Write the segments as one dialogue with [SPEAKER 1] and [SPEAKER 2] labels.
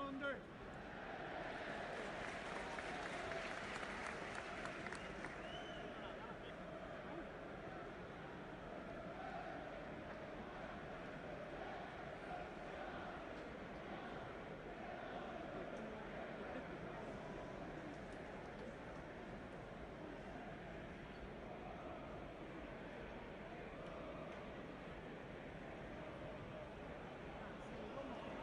[SPEAKER 1] under. Teman-teman.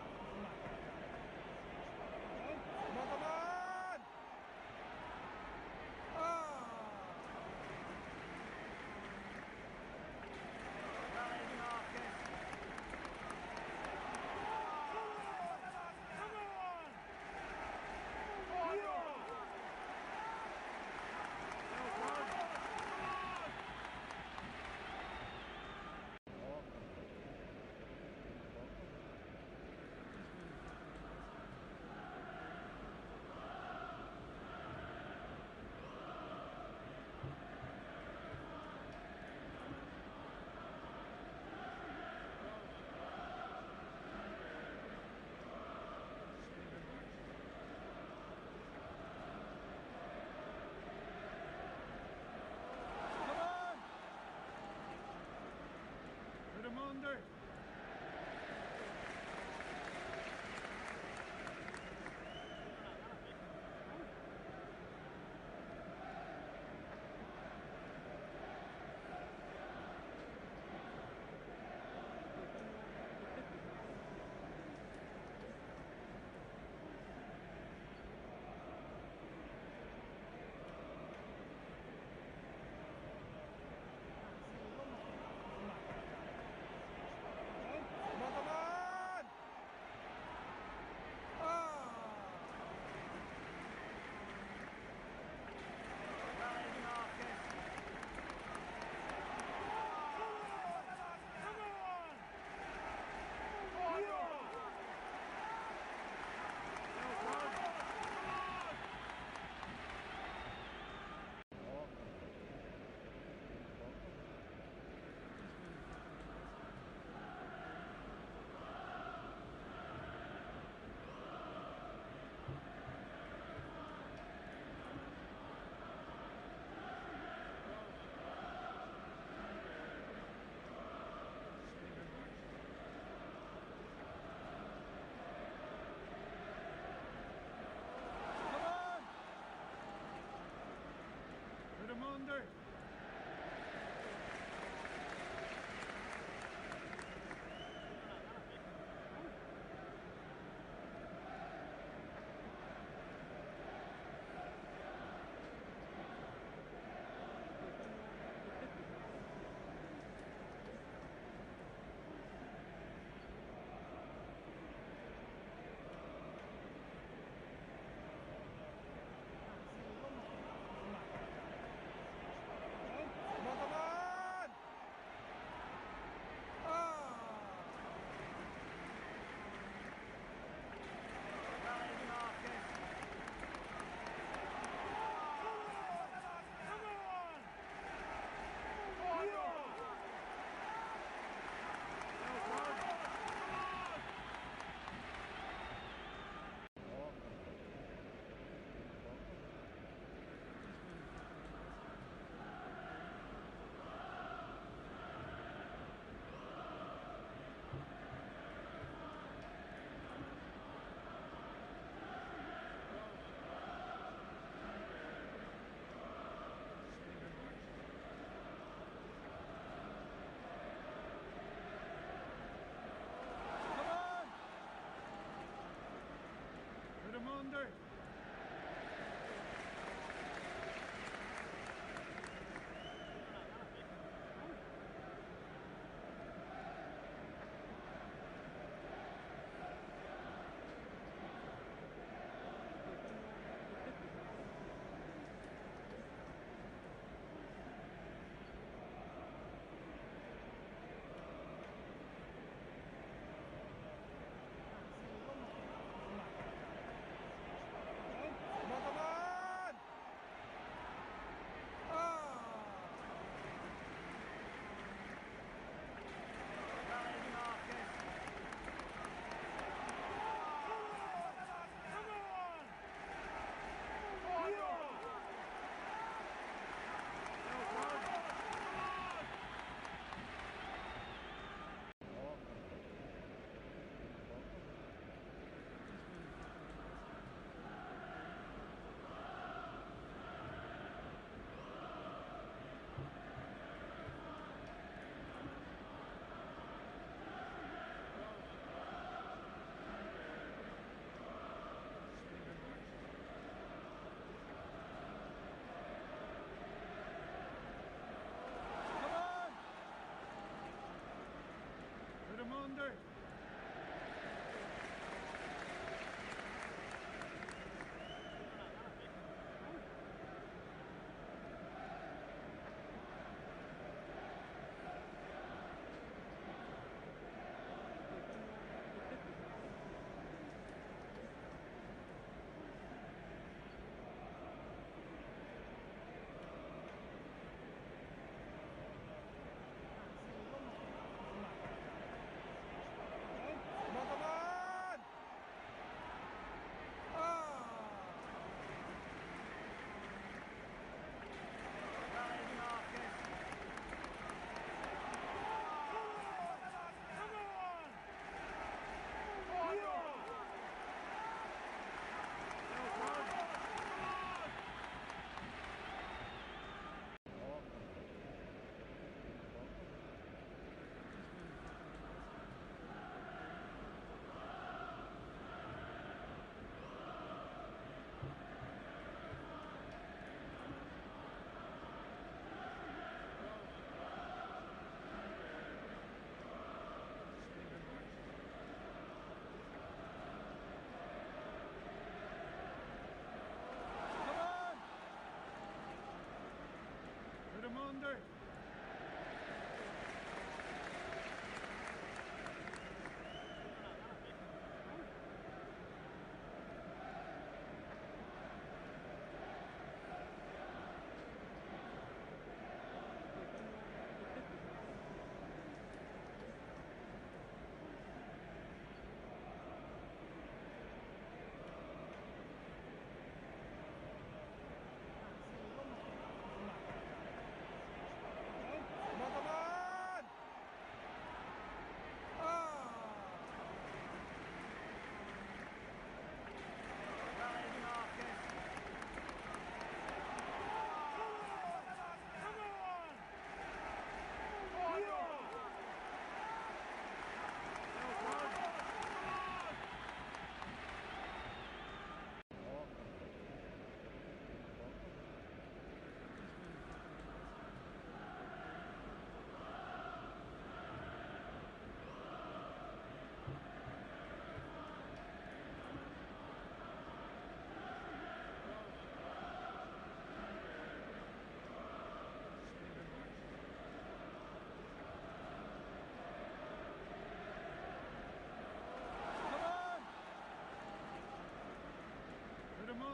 [SPEAKER 1] Put him under. Teman-teman. Put him under. Teman-teman. Put him under.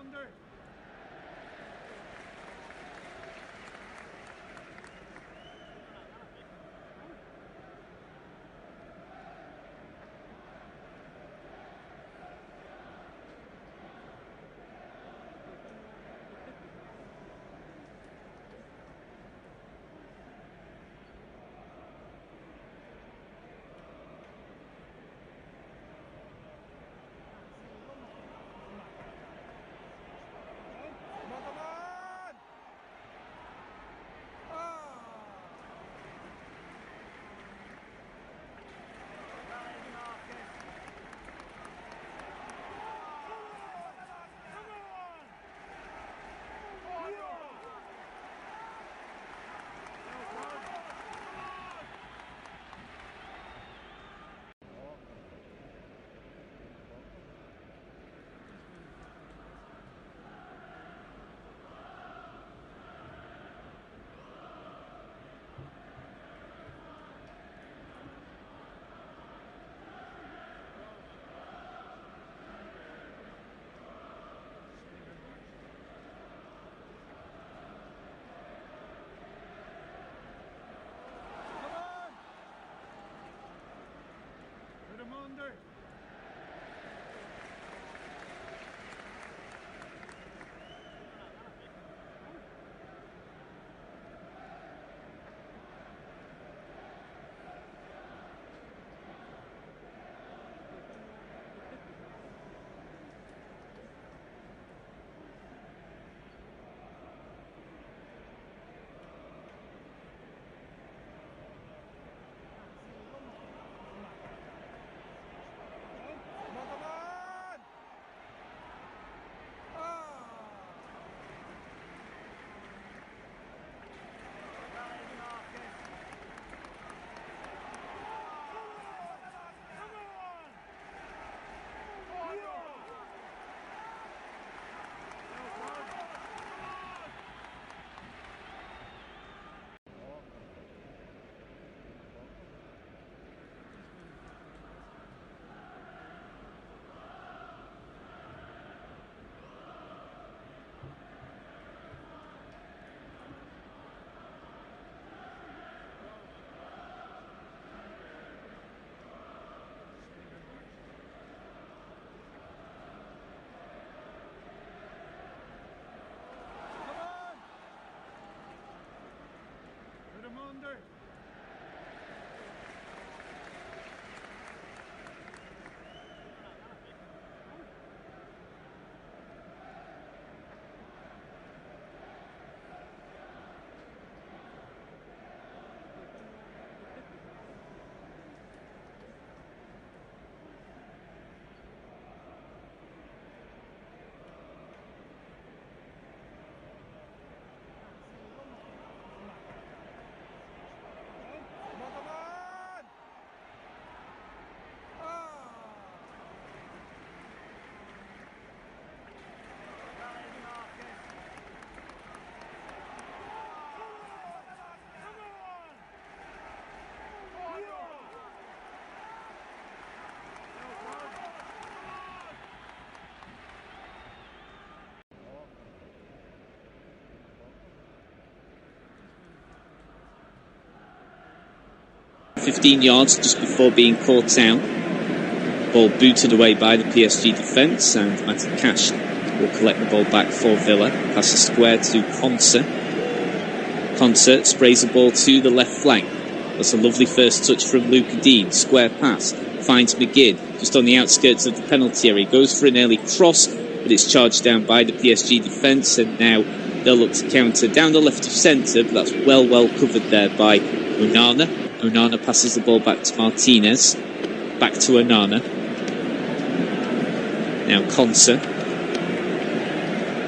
[SPEAKER 1] under. Under. Under.
[SPEAKER 2] ...15 yards just before being caught out. Ball booted away by the PSG defence, and Matty Cash will collect the ball back for Villa. Passes square to Concert. Concert sprays the ball to the left flank. That's a lovely first touch from Luca Dean. Square pass. Finds McGinn just on the outskirts of the penalty area. Goes for an early cross, but it's charged down by the PSG defence, and now they'll look to counter down the left of centre, but that's well covered there by Onana. Onana passes the ball back to Martinez. Back to Onana. Now Concert.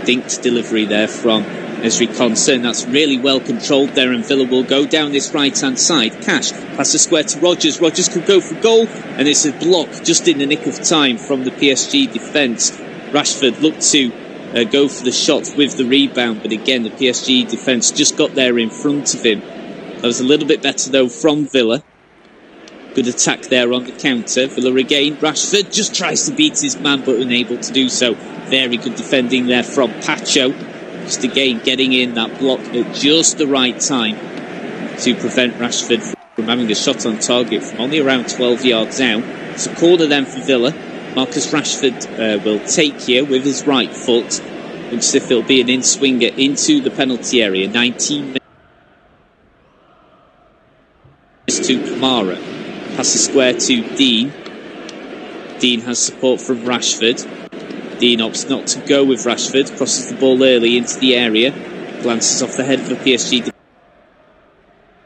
[SPEAKER 2] Dinked delivery there from Ezri Concert, and that's really well controlled there, and Villa will go down this right hand side. Cash passes square to Rodgers. Rodgers could go for goal, and it's a block just in the nick of time from the PSG defence. Rashford looked to go for the shot with the rebound, but again the PSG defence just got there in front of him. That was a little bit better though from Villa. Good attack there on the counter. Villa again. Rashford just tries to beat his man, but unable to do so. Very good defending there from Pacho. Just again getting in that block at just the right time to prevent Rashford from having a shot on target from only around 12 yards out. It's a corner then for Villa. Marcus Rashford will take here with his right foot. Looks as if it'll be an in-swinger into the penalty area. 19 minutes to Kamara. Passes square to Dean. Dean has support from Rashford. Dean opts not to go with Rashford. Crosses the ball early into the area. Glances off the head of the PSG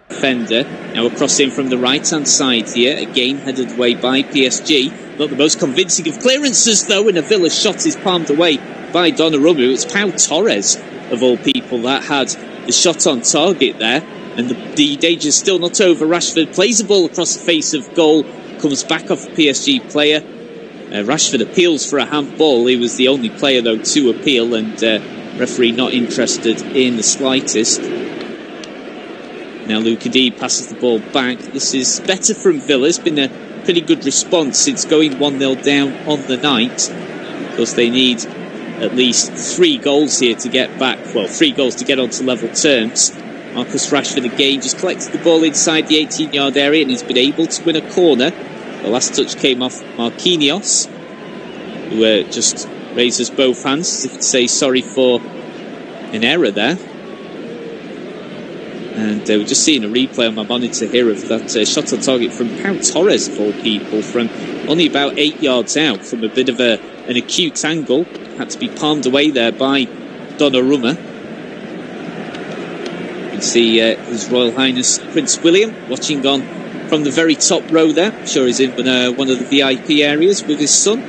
[SPEAKER 2] defender. Now a cross in from the right-hand side here. Again headed away by PSG. Not the most convincing of clearances though, and a Villa shot is palmed away by Donnarumma. It's Pau Torres, of all people, that had the shot on target there. And the danger's still not over. Rashford plays the ball across the face of goal. Comes back off the PSG player. Rashford appeals for a handball. He was the only player, though, to appeal. And referee not interested in the slightest. Now Luka D passes the ball back. This is better from Villa. It's been a pretty good response since going 1-0 down on the night. Of course, they need at least 3 goals here to get back. Well, 3 goals to get onto level terms. Marcus Rashford again just collected the ball inside the 18-yard area and he's been able to win a corner. The last touch came off Marquinhos, who just raises both hands as if to say sorry for an error there. And we're just seeing a replay on my monitor here of that shot on target from Pau Torres, of all people, from only about 8 yards out, from a bit of an acute angle. Had to be palmed away there by Donnarumma. See His Royal Highness Prince William watching on from the very top row there. I'm sure he's in one of the VIP areas with his son.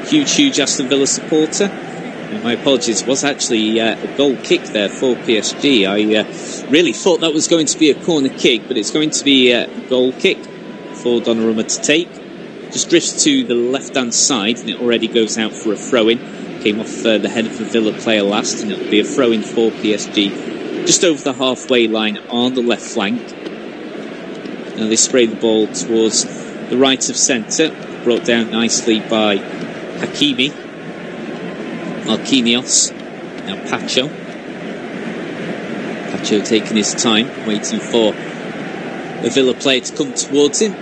[SPEAKER 2] Huge Aston Villa supporter. And my apologies, it was actually a goal kick there for PSG. I really thought that was going to be a corner kick, but it's going to be a goal kick for Donnarumma to take. Just drifts to the left-hand side and it already goes out for a throw-in. Came off the head of the Villa player last, and it'll be a throw-in for PSG. Just over the halfway line on the left flank. Now they spray the ball towards the right of centre. Brought down nicely by Hakimi. Marquinhos. Now Pacho. Pacho taking his time, waiting for the Villa player to come towards him.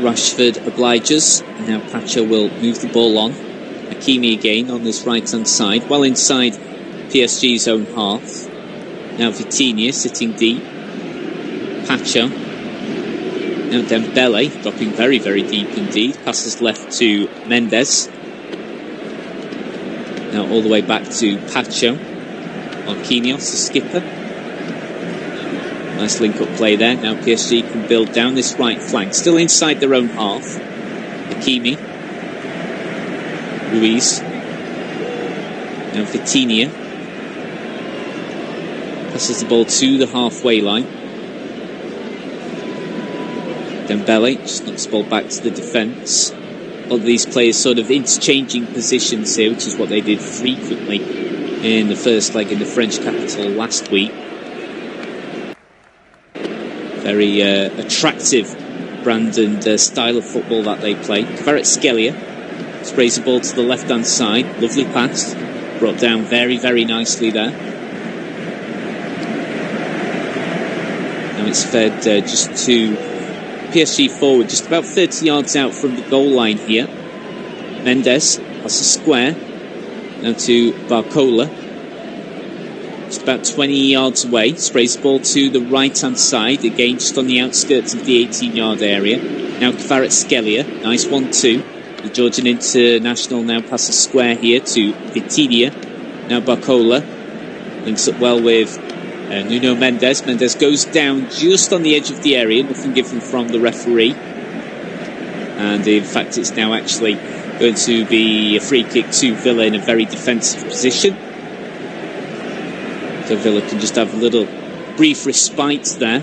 [SPEAKER 2] Rashford obliges. And now Pacho will move the ball on. Hakimi again on this right hand side. Well inside PSG's own half. Now Vitinha sitting deep. Pacho. Now Dembele dropping very deep indeed. Passes left to Mendes. Now all the way back to Pacho. Marquinhos, the skipper. Nice link-up play there. Now PSG can build down this right flank. Still inside their own half. Hakimi. Ruiz. Now Vitinha. Passes the ball to the halfway line. Dembele just knocks the ball back to the defence. All of these players sort of interchanging positions here, which is what they did frequently in the first leg in the French capital last week. Very attractive brand and style of football that they play. Kvaratskhelia sprays the ball to the left-hand side. Lovely pass. Brought down very nicely there. Now it's fed just to PSG forward, just about 30 yards out from the goal line here. Mendes passes square. Now to Barcola. Just about 20 yards away. Sprays the ball to the right-hand side. Again, just on the outskirts of the 18-yard area. Now Kvaratskhelia. Nice 1-2. The Georgian international now passes square here to Vitinha. Now Barcola. Links up well with Nuno Mendes. Mendes goes down just on the edge of the area. Nothing given from the referee. And in fact, it's now actually going to be a free kick to Villa in a very defensive position. So Villa can just have a little brief respite there.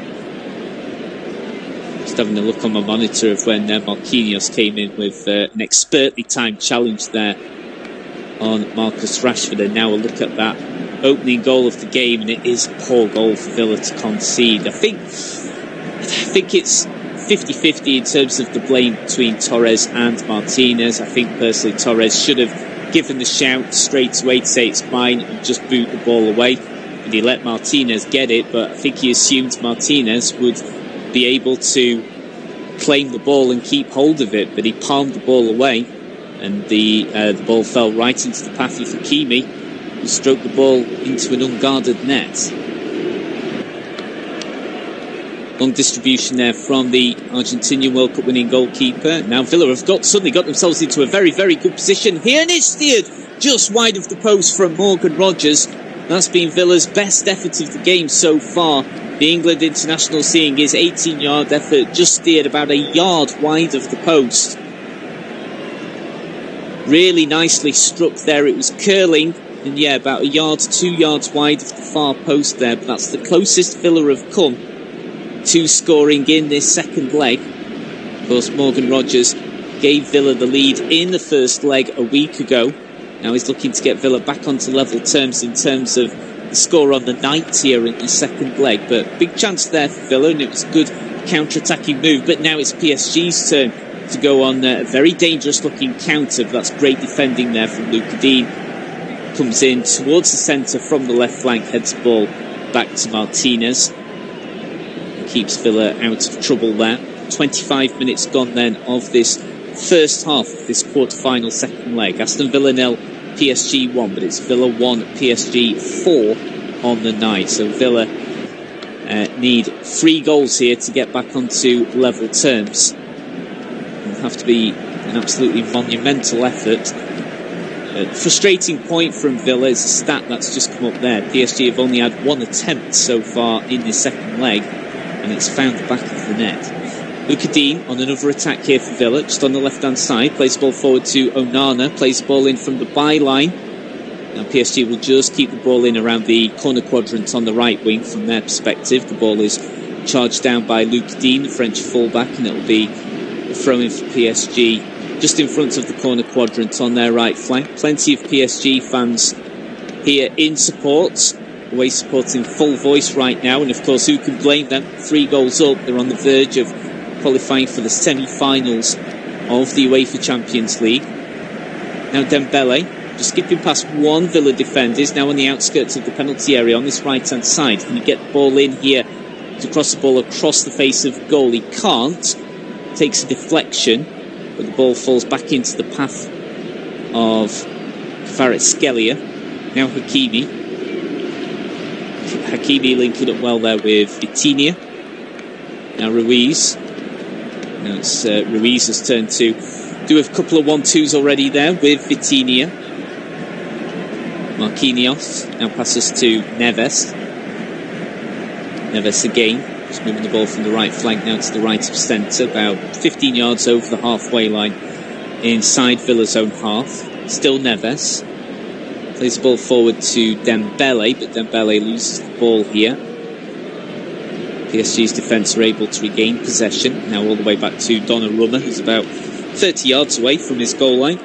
[SPEAKER 2] Just having a look on my monitor of when Marquinhos came in with an expertly timed challenge there on Marcus Rashford. And now a look at that opening goal of the game, and it is a poor goal for Villa to concede. I think it's 50-50 in terms of the blame between Torres and Martinez. I think personally Torres should have given the shout straight away to say it's mine and just boot the ball away. And he let Martinez get it, but I think he assumed Martinez would be able to claim the ball and keep hold of it, but he palmed the ball away, and the ball fell right into the path of Hakimi, who stroked the ball into an unguarded net. Long distribution there from the Argentinian World Cup winning goalkeeper. Now Villa have suddenly got themselves into a very, very good position here, and it's steered just wide of the post from Morgan Rogers. That's been Villa's best effort of the game so far. The England international seeing his 18-yard effort just steered about a yard wide of the post. Really nicely struck there. It was curling, and yeah, about a yard, 2 yards wide of the far post there. But that's the closest Villa have come to scoring in this second leg. Of course, Morgan Rogers gave Villa the lead in the first leg a week ago. Now he's looking to get Villa back onto level terms in terms of the score on the night here in the second leg. But big chance there for Villa, and it was a good counter-attacking move. But now it's PSG's turn to go on a very dangerous-looking counter. But that's great defending there from Luca Dean. Comes in towards the centre from the left flank, heads the ball back to Martinez. Keeps Villa out of trouble there. 25 minutes gone then of this first half of this quarter-final second leg. Aston Villa 0, PSG 1, but it's Villa 1, PSG 4 on the night. So Villa need 3 goals here to get back onto level terms. It'll have to be an absolutely monumental effort. Frustrating point from Villa is a stat that's just come up there. PSG have only had 1 attempt so far in the second leg, and it's found the back of the net. Luca Dean on another attack here for Villa, just on the left-hand side. Plays the ball forward to Onana. Plays the ball in from the byline. Now PSG will just keep the ball in around the corner quadrant on the right wing from their perspective. The ball is charged down by Luca Dean, the French fullback, and it will be a throw-in for PSG just in front of the corner quadrant on their right flank. Plenty of PSG fans here in support. Away supporting full voice right now, and of course who can blame them? 3 goals up, they're on the verge of qualifying for the semi-finals of the UEFA Champions League. Now Dembele, just skipping past one Villa defender, is now on the outskirts of the penalty area on this right-hand side. Can he get the ball in here to cross the ball across the face of goal? He can't. Takes a deflection, but the ball falls back into the path of Kvaratskhelia. Now Hakimi linking up well there with Vitinha. Now Ruiz. Now it's Ruiz's turn to do a couple of 1-2s already there with Vitinha. Marquinhos now passes to Neves. Neves again, just moving the ball from the right flank now to the right of centre, about 15 yards over the halfway line inside Villa's own half. Still Neves. Plays the ball forward to Dembele, but Dembele loses the ball here. PSG's defence are able to regain possession. Now all the way back to Donnarumma, who's about 30 yards away from his goal line.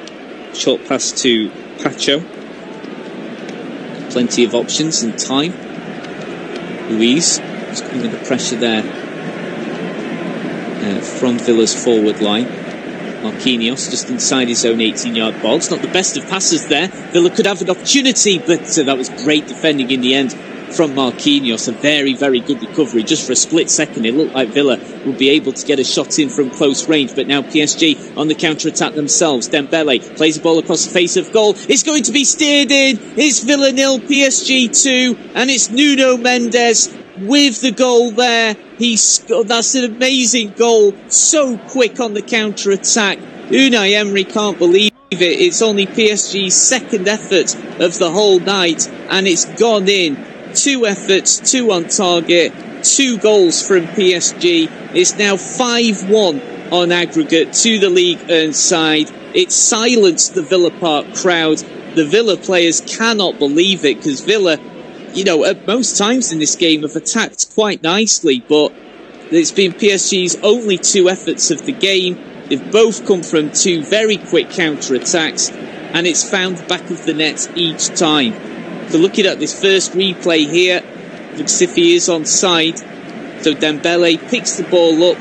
[SPEAKER 2] Short pass to Pacho. Plenty of options and time. Ruiz is coming under pressure there from Villa's forward line. Marquinhos just inside his own 18-yard box. Not the best of passes there. Villa could have an opportunity, but that was great defending in the end from Marquinhos. A very, very good recovery. Just for a split second, it looked like Villa would be able to get a shot in from close range, but now PSG on the counter-attack themselves. Dembele plays the ball across the face of goal. It's going to be steered in. It's Villa 0, PSG 2, and it's Nuno Mendes with the goal there. That's an amazing goal. So quick on the counter-attack. Unai Emery can't believe it. It's only PSG's second effort of the whole night, and it's gone in. 2 efforts, 2 on target, 2 goals from PSG. It's now 5-1 on aggregate to the league-earned side. It silenced the Villa Park crowd. The Villa players cannot believe it, because Villa, at most times in this game have attacked quite nicely, but it's been PSG's only 2 efforts of the game. They've both come from 2 very quick counter-attacks, and it's found the back of the net each time. So looking at this first replay here, looks as if he is onside. So Dembele picks the ball up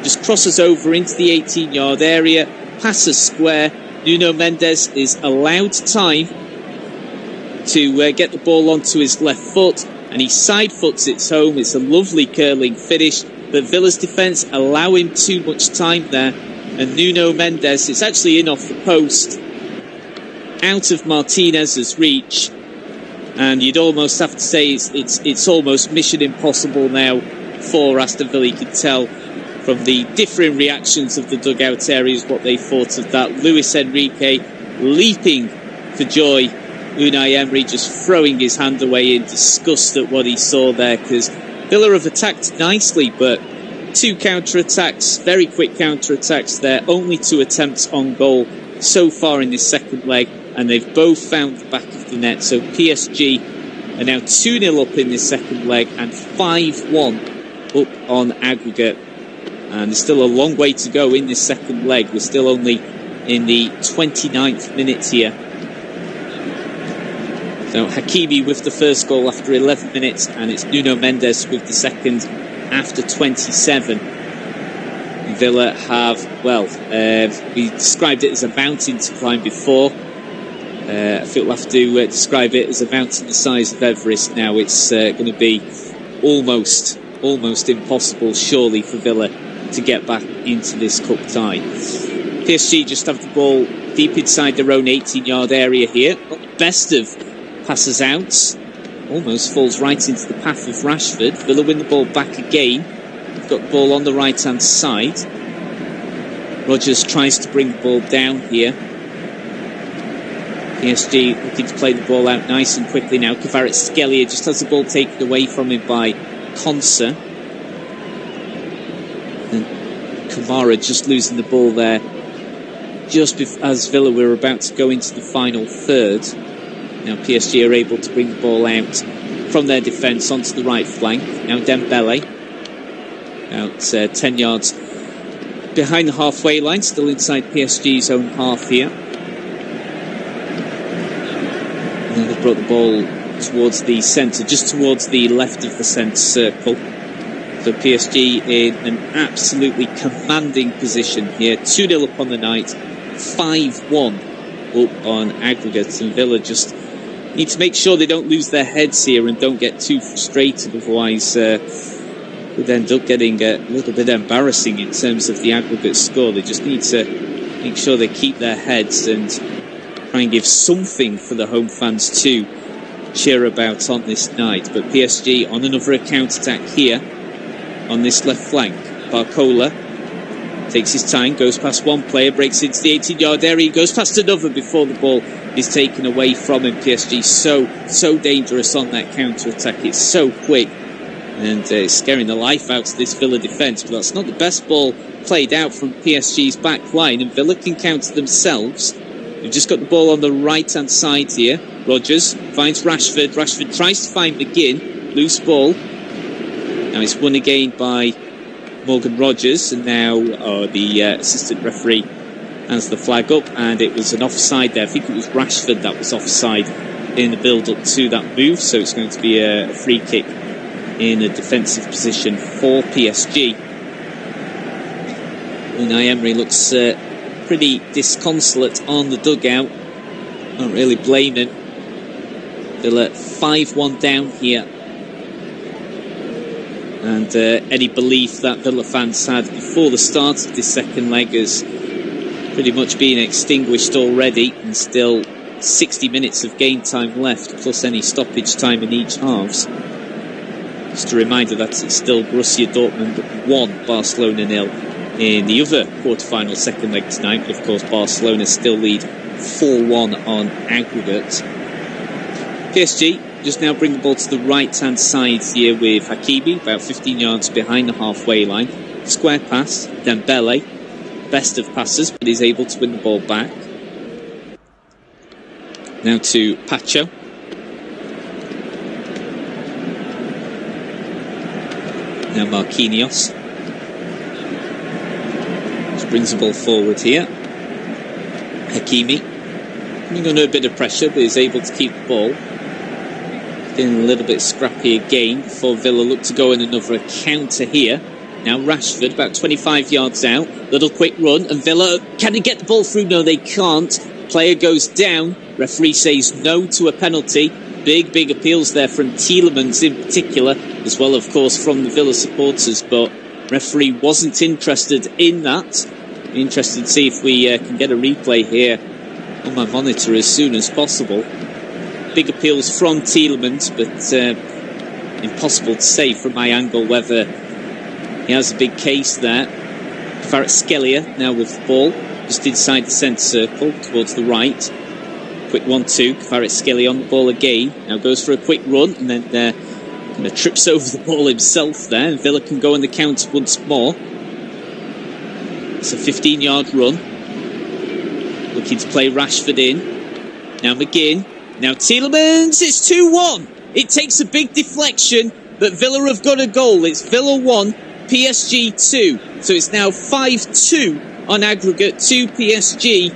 [SPEAKER 2] just crosses over into the 18-yard area, passes square. Nuno Mendes is allowed time to get the ball onto his left foot, and he side foots it home. It's a lovely curling finish, but Villa's defence allow him too much time there, and Nuno Mendes, it's actually in off the post, out of Martinez's reach, and you'd almost have to say it's almost mission impossible now for Aston Villa. You could tell from the differing reactions of the dugout areas what they thought of that. Luis Enrique leaping for joy, Unai Emery just throwing his hand away in disgust at what he saw there, because Villa have attacked nicely, but two counter-attacks, very quick counter-attacks there, only 2 attempts on goal so far in this second leg, and they've both found the back of the net. So PSG are now 2-0 up in this second leg and 5-1 up on aggregate. And there's still a long way to go in this second leg. We're still only in the 29th minute here. So Hakimi with the first goal after 11 minutes, and it's Nuno Mendes with the second after 27. Villa have, well, we described it as a mountain to climb before. I feel we'll have to describe it as a mountain the size of Everest now. It's going to be almost impossible, surely, for Villa to get back into this cup tie. PSG just have the ball deep inside their own 18-yard area here. Not the best of passes out. Almost falls right into the path of Rashford. Villa win the ball back again. They've got the ball on the right-hand side. Rodgers tries to bring the ball down here. PSG looking to play the ball out nice and quickly now. Kvaratskhelia just has the ball taken away from him by Konsa. And Kamara just losing the ball there just as Villa were about to go into the final third. Now PSG are able to bring the ball out from their defence onto the right flank. Now Dembele, about 10 yards behind the halfway line, still inside PSG's own half here. And they've brought the ball towards the centre, just towards the left of the centre circle. So PSG in an absolutely commanding position here. 2-0 up on the night, 5-1 up on aggregate, and Villa just need to make sure they don't lose their heads here and don't get too frustrated, otherwise it would end up getting a little bit embarrassing in terms of the aggregate score. They just need to make sure they keep their heads and try and give something for the home fans to cheer about on this night. But PSG on another counter-attack here on this left flank. Barcola takes his time, goes past one player, breaks into the 18-yard area, goes past another before the ball is taken away from him. PSG so dangerous on that counter-attack. It's so quick, and it's scaring the life out of this Villa defence. But that's not the best ball played out from PSG's back line, and Villa can counter themselves. They've just got the ball on the right-hand side here. Rodgers finds Rashford. Rashford tries to find McGinn. Loose ball. Now it's won again by Morgan Rodgers, and now the assistant referee has the flag up, and it was an offside there. I think it was Rashford that was offside in the build-up to that move, so it's going to be a free kick in a defensive position for PSG. Unai Emery looks pretty disconsolate on the dugout. Not really blaming. Villa 5-1 down here. And any belief that Villa fans had before the start of this second leg has pretty much been extinguished already, and still 60 minutes of game time left, plus any stoppage time in each halves. Just a reminder that it's still Borussia Dortmund 1, Barcelona 0 in the other quarter-final second leg tonight. But of course Barcelona still lead 4-1 on aggregate. PSG just now bring the ball to the right-hand side here with Hakimi, about 15 yards behind the halfway line. Square pass, Dembele, best of passes, but he's able to win the ball back. Now to Pacho. Now Marquinhos. Just brings the ball forward here. Hakimi. Coming under a bit of pressure, but he's able to keep the ball. Getting a little bit scrappy again before Villa look to go in another counter here. Now Rashford, about 25 yards out. Little quick run, and Villa, can they get the ball through? No, they can't. Player goes down. Referee says no to a penalty. Big appeals there from Tielemans in particular, as well, of course, from the Villa supporters. But referee wasn't interested in that. Interested to see if we can get a replay here on my monitor as soon as possible. Big appeals from Tielemans, but impossible to say from my angle whether he has a big case there. Kvaratskhelia now with the ball, just inside the centre circle, towards the right. Quick 1-2, Kvaratskhelia on the ball again. Now goes for a quick run, and then kind of trips over the ball himself there, and Villa can go on the counter once more. It's a 15-yard run. Looking to play Rashford in. Now McGinn. Now Tielemans. It's 2-1. It takes a big deflection, but Villa have got a goal. It's Villa 1, PSG 2. So it's now 5-2 on aggregate to PSG.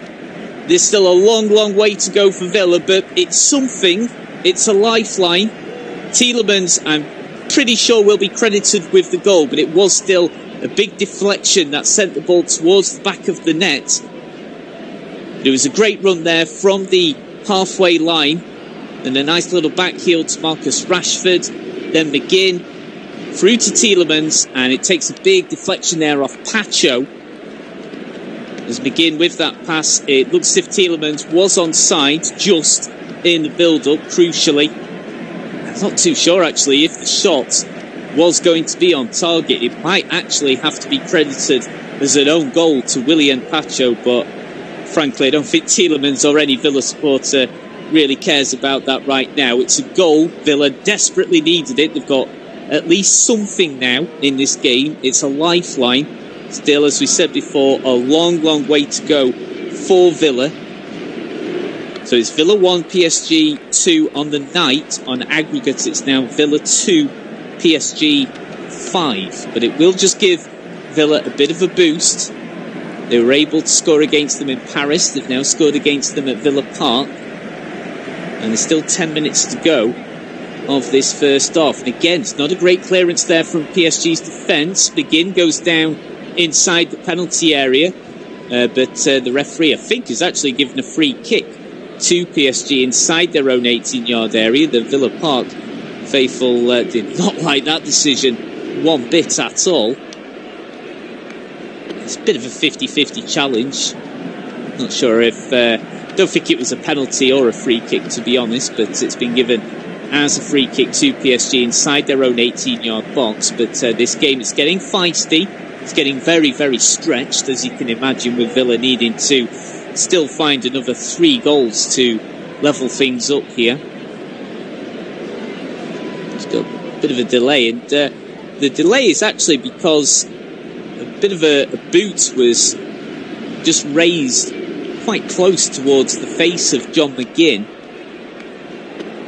[SPEAKER 2] There's still a long way to go for Villa, but it's something. It's a lifeline. Tielemans, I'm pretty sure, will be credited with the goal, but it was still a big deflection that sent the ball towards the back of the net. It was a great run there from the halfway line, and a nice little back heel to Marcus Rashford, then McGinn through to Tielemans, and it takes a big deflection there off Pacho. As McGinn with that pass, it looks as if Tielemans was onside just in the build-up, crucially. I'm not too sure actually if the shot was going to be on target. It might actually have to be credited as an own goal to Willian Pacho, but frankly, I don't think Tielemans or any Villa supporter really cares about that right now. It's a goal. Villa desperately needed it. They've got at least something now in this game. It's a lifeline. Still, as we said before, a long way to go for Villa. So it's Villa 1, PSG 2 on the night. On aggregate, it's now Villa 2, PSG 5. But it will just give Villa a bit of a boost. They were able to score against them in Paris. They've now scored against them at Villa Park. And there's still 10 minutes to go of this first half. And again, it's not a great clearance there from PSG's defence. McGinn goes down inside the penalty area. But the referee, I think, has actually given a free kick to PSG inside their own 18-yard area. The Villa Park faithful did not like that decision one bit at all. It's a bit of a 50-50 challenge. Not sure if... don't think it was a penalty or a free kick, to be honest, but it's been given as a free kick to PSG inside their own 18-yard box. But this game is getting feisty. It's getting very stretched, as you can imagine, with Villa needing to still find another 3 goals to level things up here. It's got a bit of a delay, and the delay is actually because a bit of a boot was just raised quite close towards the face of John McGinn.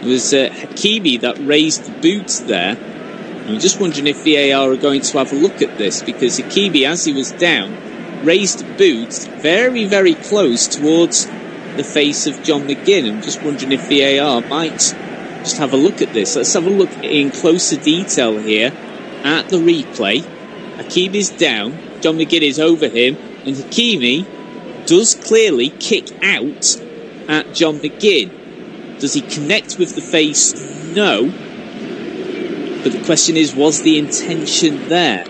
[SPEAKER 2] It was Hakimi that raised the boot there. I'm just wondering if VAR are going to have a look at this, because Hakimi, as he was down, raised the boot very close towards the face of John McGinn. I'm just wondering if VAR might just have a look at this. Let's have a look in closer detail here at the replay. Hakimi's down, John McGinn is over him, and Hakimi does clearly kick out at John McGinn. Does he connect with the face? No. But the question is, was the intention there?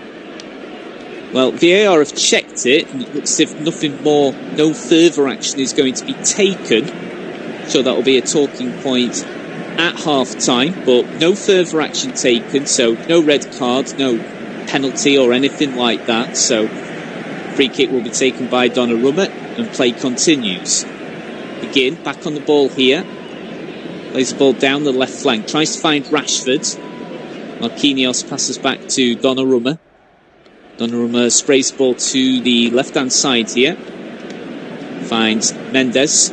[SPEAKER 2] Well, VAR have checked it, and it looks as if no further action is going to be taken. So that will be a talking point at half-time, but no further action taken, so no red card, no penalty or anything like that. So free kick will be taken by Donnarumma, and play continues. McGinn back on the ball here. Lays the ball down the left flank. Tries to find Rashford. Marquinhos passes back to Donnarumma. Donnarumma sprays the ball to the left-hand side here. Finds Mendes,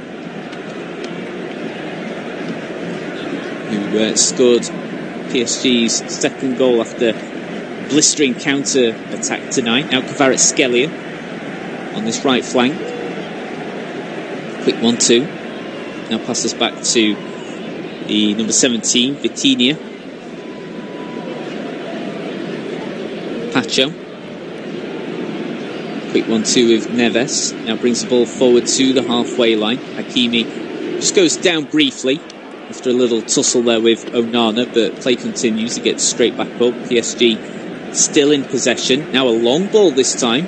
[SPEAKER 2] who scored PSG's second goal after blistering counter-attack tonight. Now Kvaratskhelia on this right flank. Quick 1-2. Now passes back to the number 17, Vitinha. Pacho Quick 1-2 with Neves. Now brings the ball forward to the halfway line. Hakimi just goes down briefly after a little tussle there with Onana, but play continues. He gets straight back up. PSG still in possession. Now a long ball this time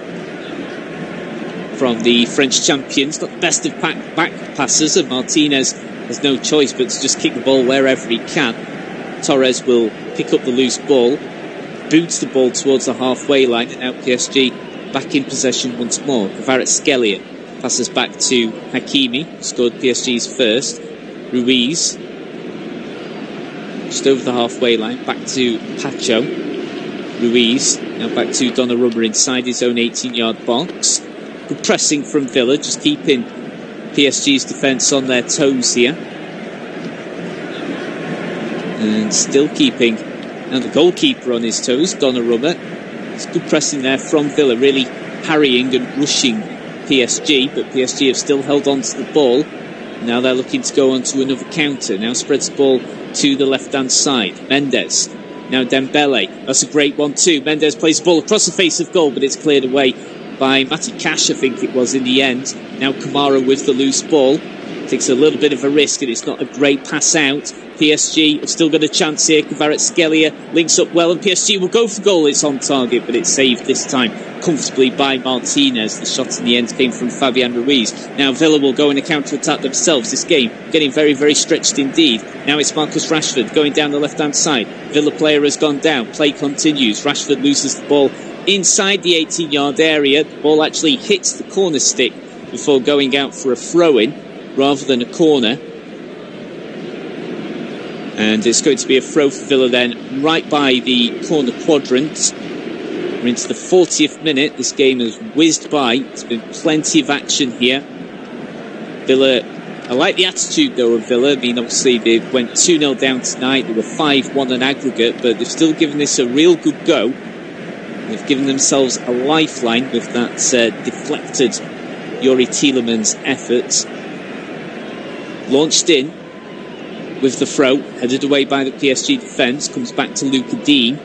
[SPEAKER 2] from the French champions. Not the best of back passes, and Martinez has no choice but to just kick the ball wherever he can. Torres will pick up the loose ball, boots the ball towards the halfway line, and now PSG back in possession once more. Kvaratskhelia passes back to Hakimi, scored PSG's first. Ruiz, just over the halfway line, back to Pacho. Ruiz, now back to Donnarumma inside his own 18-yard box. Good pressing from Villa, just keeping PSG's defence on their toes here. And still keeping the goalkeeper on his toes, Donnarumma. It's good pressing there from Villa, really harrying and rushing PSG, but PSG have still held on to the ball. Now they're looking to go on to another counter. Now spreads the ball to the left-hand side. Mendes. Now Dembele. That's a great one too. Mendes plays the ball across the face of goal, but it's cleared away by Matty Cash, I think it was, in the end. Now Kamara with the loose ball. Takes a little bit of a risk, and it's not a great pass out. PSG have still got a chance here. Kvaratskhelia links up well, and PSG will go for goal. It's on target, but it's saved this time comfortably by Martinez. The shot in the end came from Fabian Ruiz. Now Villa will go in a counter-attack themselves. This game getting very, very stretched indeed. Now it's Marcus Rashford going down the left-hand side. Villa player has gone down. Play continues. Rashford loses the ball inside the 18-yard area. The ball actually hits the corner stick before going out for a throw-in rather than a corner. And it's going to be a throw for Villa then, right by the corner quadrant. We're into the 40th minute. This game has whizzed by. There's been plenty of action here. Villa, I like the attitude though of Villa. I mean, obviously they went 2-0 down tonight. They were 5-1 on aggregate, but they've still given this a real good go. They've given themselves a lifeline with that deflected Yuri Tielemans effort. Launched in with the throw, headed away by the PSG defence, comes back to Luca Dean,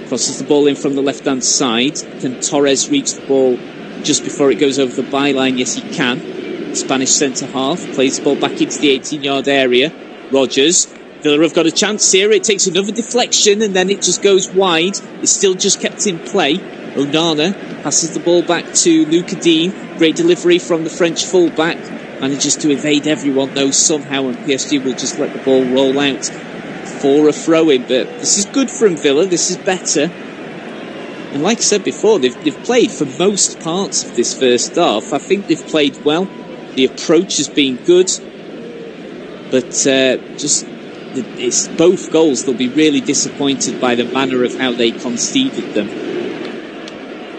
[SPEAKER 2] crosses the ball in from the left-hand side. Can Torres reach the ball just before it goes over the byline? Yes, he can. Spanish centre-half plays the ball back into the 18-yard area. Rodgers, Villa have got a chance here. It takes another deflection, and then it just goes wide. It's still just kept in play. Onana passes the ball back to Luca Dean. Great delivery from the French full-back. Manages to evade everyone though somehow, and PSG will just let the ball roll out for a throw-in. But this is good from Villa. This is better. And like I said before, they've played for most parts of this first half. I think they've played well. The approach has been good. But it's both goals. They'll be really disappointed by the manner of how they conceded them.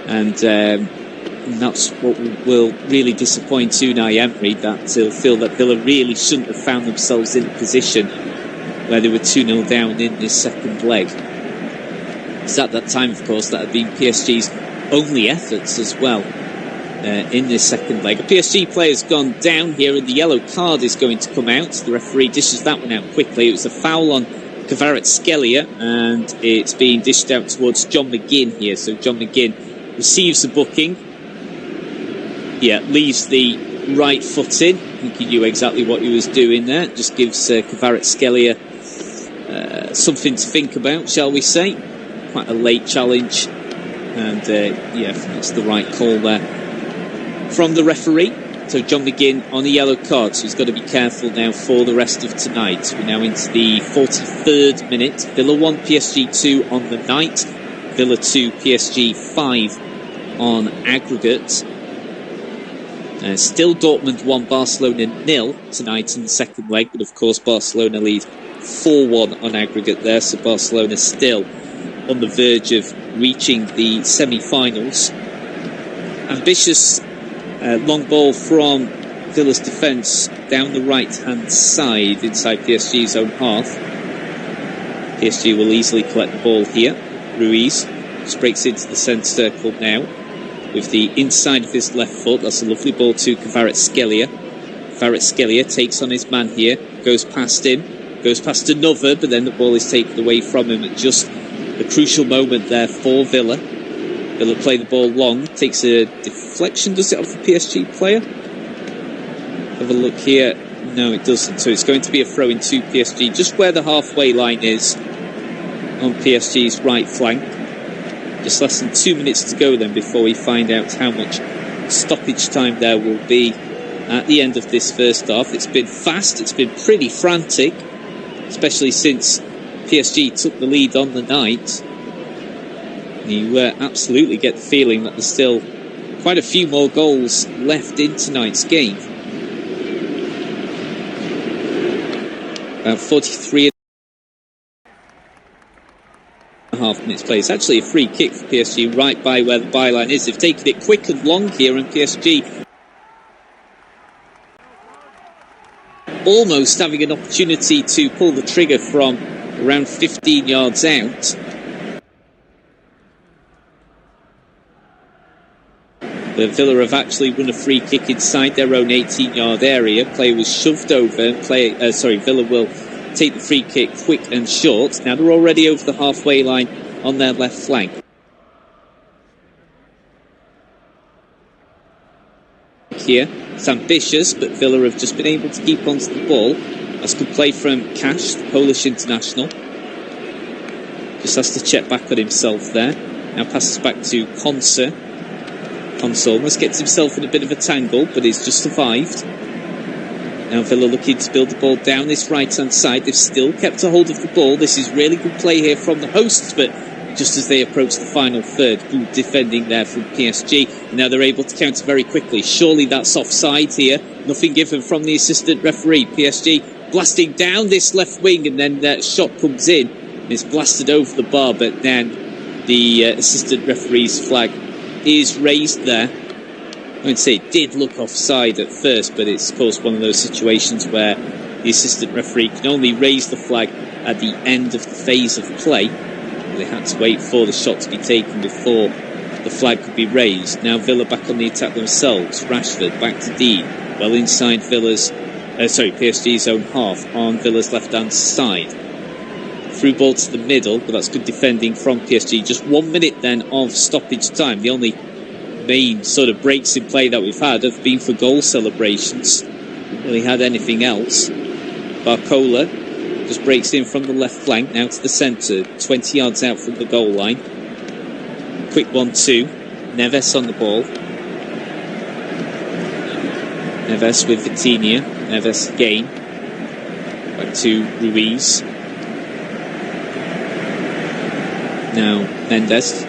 [SPEAKER 2] And that's what will really disappoint Unai Emery, that he'll feel that Villa really shouldn't have found themselves in a position where they were 2-0 down in this second leg. Because at that time, of course, that had been PSG's only efforts as well in this second leg. A PSG player's gone down here, and the yellow card is going to come out. The referee dishes that one out quickly. It was a foul on Kvaratskhelia, and it's being dished out towards John McGinn here. So John McGinn receives the booking. Yeah, leaves the right foot in. I think he knew exactly what he was doing there. Just gives Kvaratskhelia something to think about, shall we say. Quite a late challenge. And yeah, that's the right call there from the referee. So John McGinn on a yellow card, so he's got to be careful now for the rest of tonight. We're now into the 43rd minute. Villa 1, PSG 2 on the night. Villa 2, PSG 5 on aggregate. Still Dortmund 1, Barcelona 0 tonight in the second leg, but of course Barcelona lead 4-1 on aggregate there, so Barcelona still on the verge of reaching the semi-finals. Ambitious long ball from Villa's defence down the right-hand side inside PSG's own half. PSG will easily collect the ball here. Ruiz just breaks into the centre circle now with the inside of his left foot. That's a lovely ball to Kvaratskhelia. Kvaratskhelia takes on his man here, goes past him, goes past another, but then the ball is taken away from him at just the crucial moment there for Villa. Villa play the ball long, takes a deflection, does it, off the PSG player? Have a look here. No, it doesn't. So it's going to be a throw in to PSG, just where the halfway line is on PSG's right flank. Just less than 2 minutes to go then before we find out how much stoppage time there will be at the end of this first half. It's been fast, it's been pretty frantic, especially since PSG took the lead on the night. You absolutely get the feeling that there's still quite a few more goals left in tonight's game. About 43 and a half minutes play. It's actually a free kick for PSG right by where the byline is. They've taken it quick and long here, and PSG almost having an opportunity to pull the trigger from around 15 yards out. But Villa have actually run a free kick inside their own 18-yard area. Play was shoved over. Villa will take the free kick quick and short. Now they're already over the halfway line on their left flank. Here, it's ambitious, but Villa have just been able to keep onto the ball. That's good play from Cash, the Polish international. Just has to check back on himself there. Now passes back to Konsa. Konsa almost gets himself in a bit of a tangle, but he's just survived. Now Villa looking to build the ball down this right-hand side. They've still kept a hold of the ball. This is really good play here from the hosts, but just as they approach the final third, good defending there from PSG. Now they're able to counter very quickly. Surely that's offside here. Nothing given from the assistant referee. PSG blasting down this left wing, and then that shot comes in. It's blasted over the bar, but then the assistant referee's flag is raised there. I would say it did look offside at first, but it's of course one of those situations where the assistant referee can only raise the flag at the end of the phase of play. They had to wait for the shot to be taken before the flag could be raised. Now Villa back on the attack themselves. Rashford back to Dean, well inside PSG's own half on Villa's left-hand side. Through ball to the middle, but that's good defending from PSG. Just 1 minute then of stoppage time. The only main sort of breaks in play that we've had have been for goal celebrations. Haven't really had anything else. Barcola just breaks in from the left flank now to the centre, 20 yards out from the goal line. Quick 1-2. Neves on the ball. Neves with Vitinha. Neves again. Back to Ruiz. Now Mendes.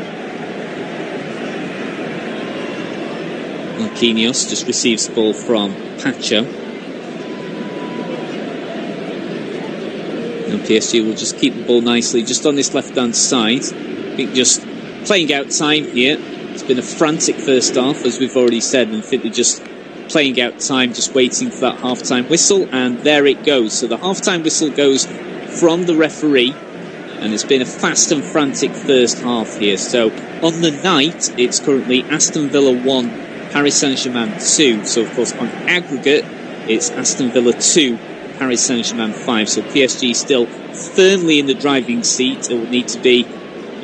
[SPEAKER 2] Marquinhos just receives the ball from Pacho. Now PSG will just keep the ball nicely just on this left-hand side. I think just playing out time here. It's been a frantic first half, as we've already said, and I think they're just playing out time, just waiting for that half-time whistle, and there it goes. So the half-time whistle goes from the referee, and it's been a fast and frantic first half here. So on the night, it's currently Aston Villa 1, Paris Saint-Germain 2. So of course on aggregate, it's Aston Villa 2, Paris Saint-Germain 5. So PSG still firmly in the driving seat. It will need to be,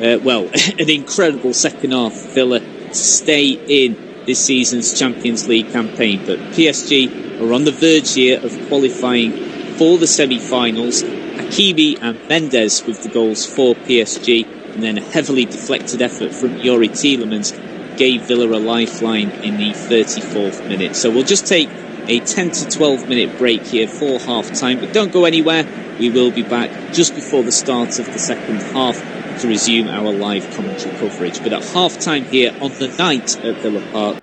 [SPEAKER 2] an incredible second half for Villa to stay in this season's Champions League campaign. But PSG are on the verge here of qualifying for the semi-finals. Hakimi and Mendes with the goals for PSG, and then a heavily deflected effort from Yuri Tielemans gave Villa a lifeline in the 34th minute. So we'll just take a 10 to 12 minute break here for half time, but don't go anywhere. We will be back just before the start of the second half to resume our live commentary coverage. But at half time here on the night at Villa Park,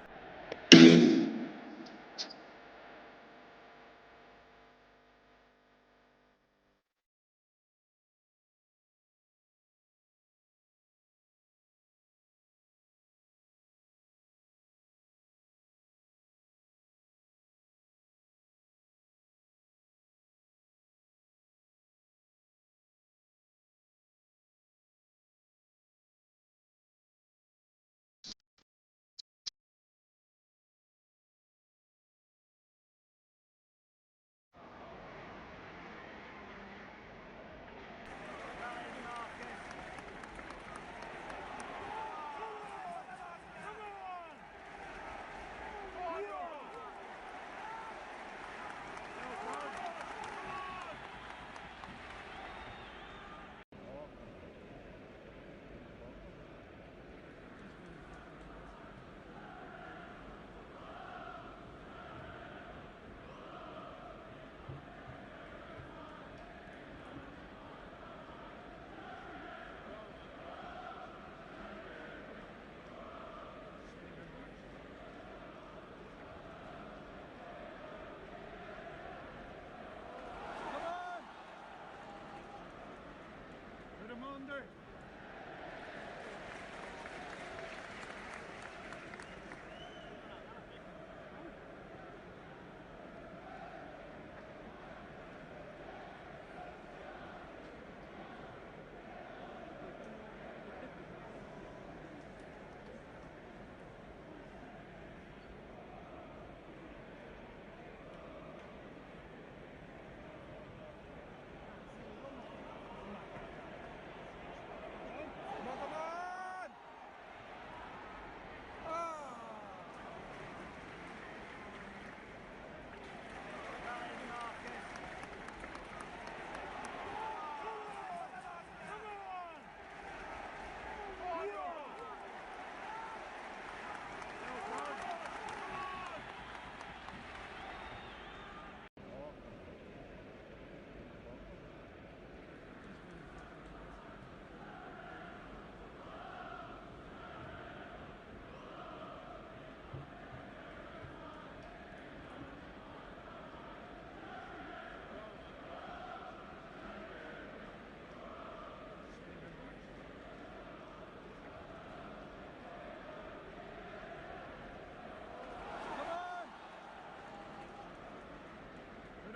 [SPEAKER 1] Monday.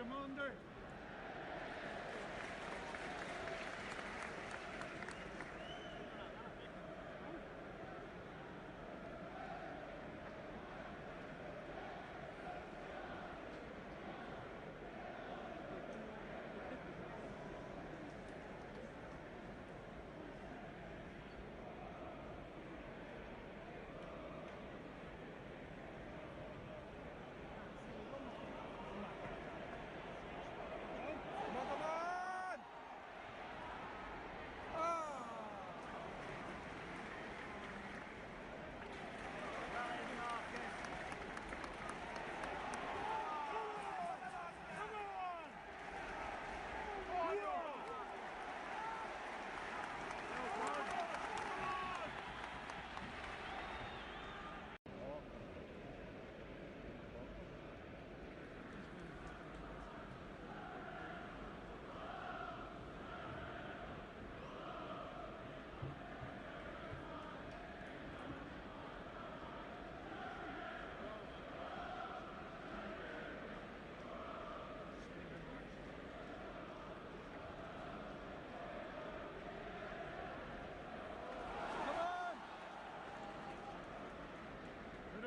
[SPEAKER 1] Monday.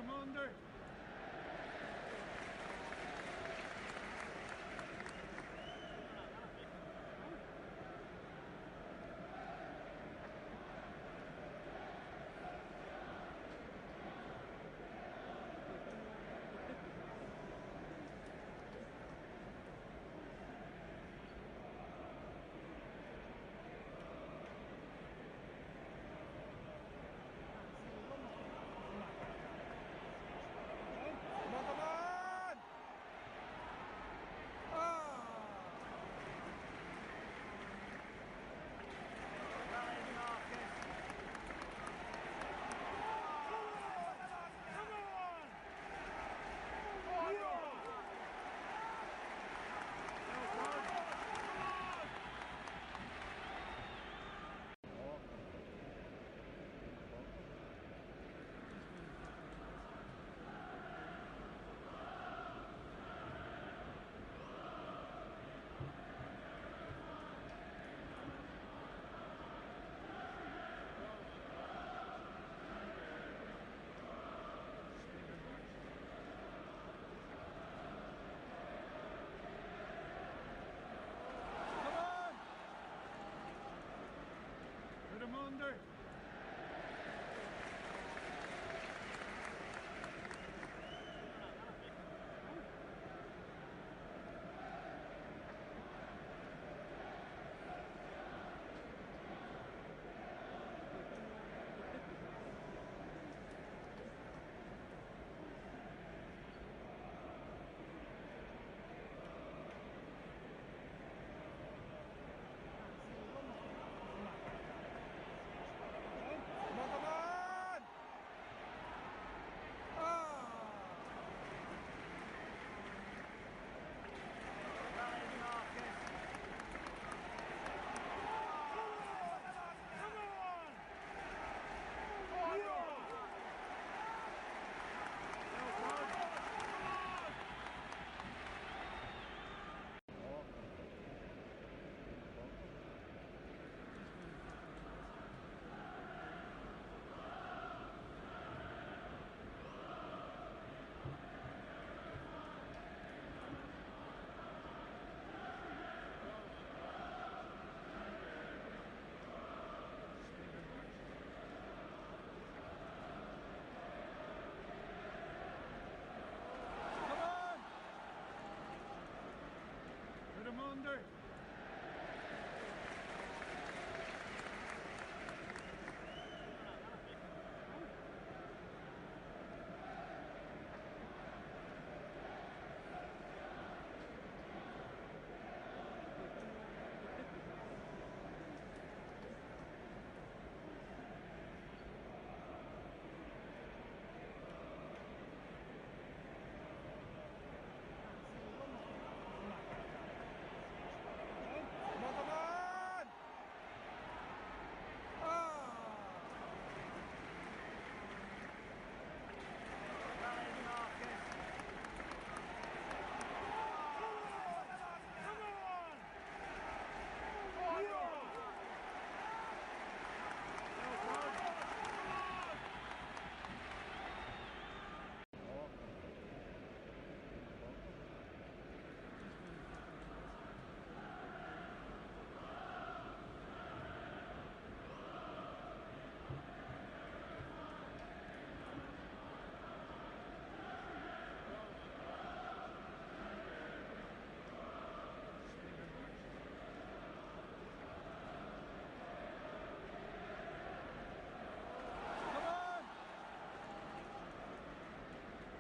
[SPEAKER 1] Monday. Monday. under.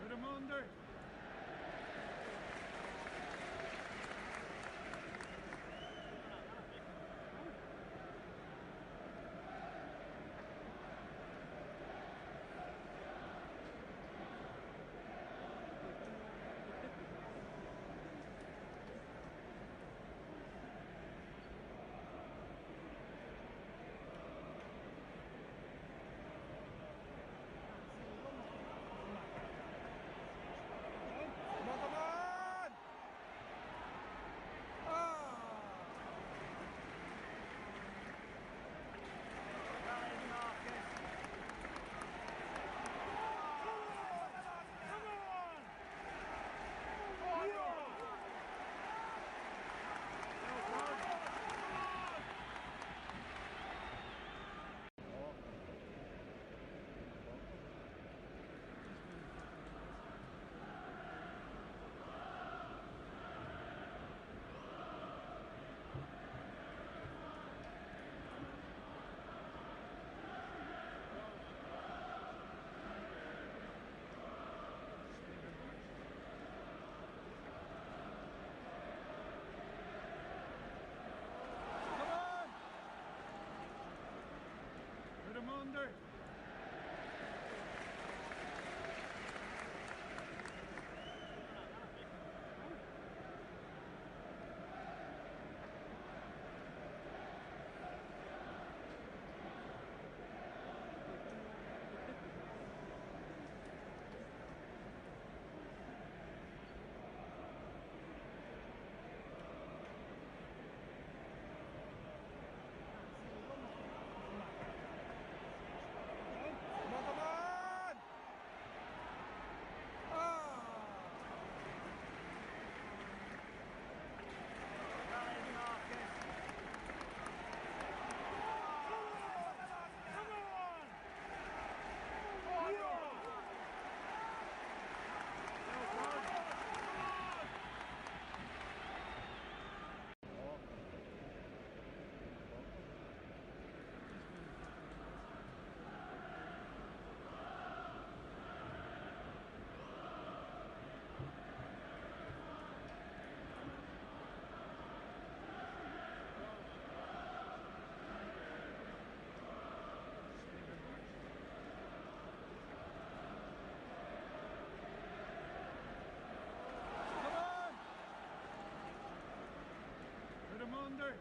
[SPEAKER 1] Put him under. Put him under. Put him under.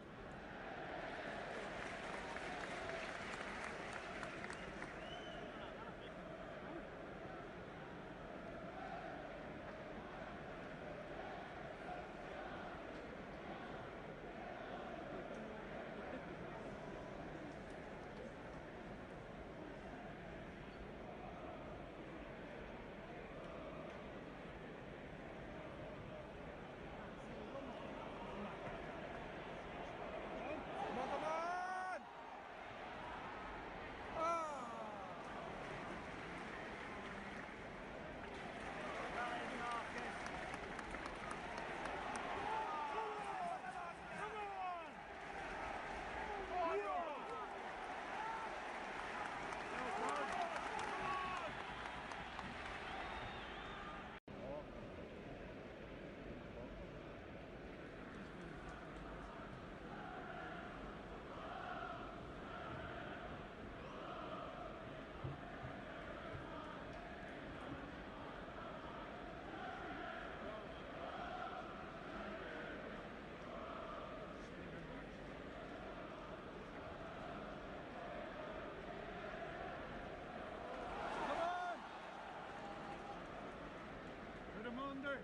[SPEAKER 1] under.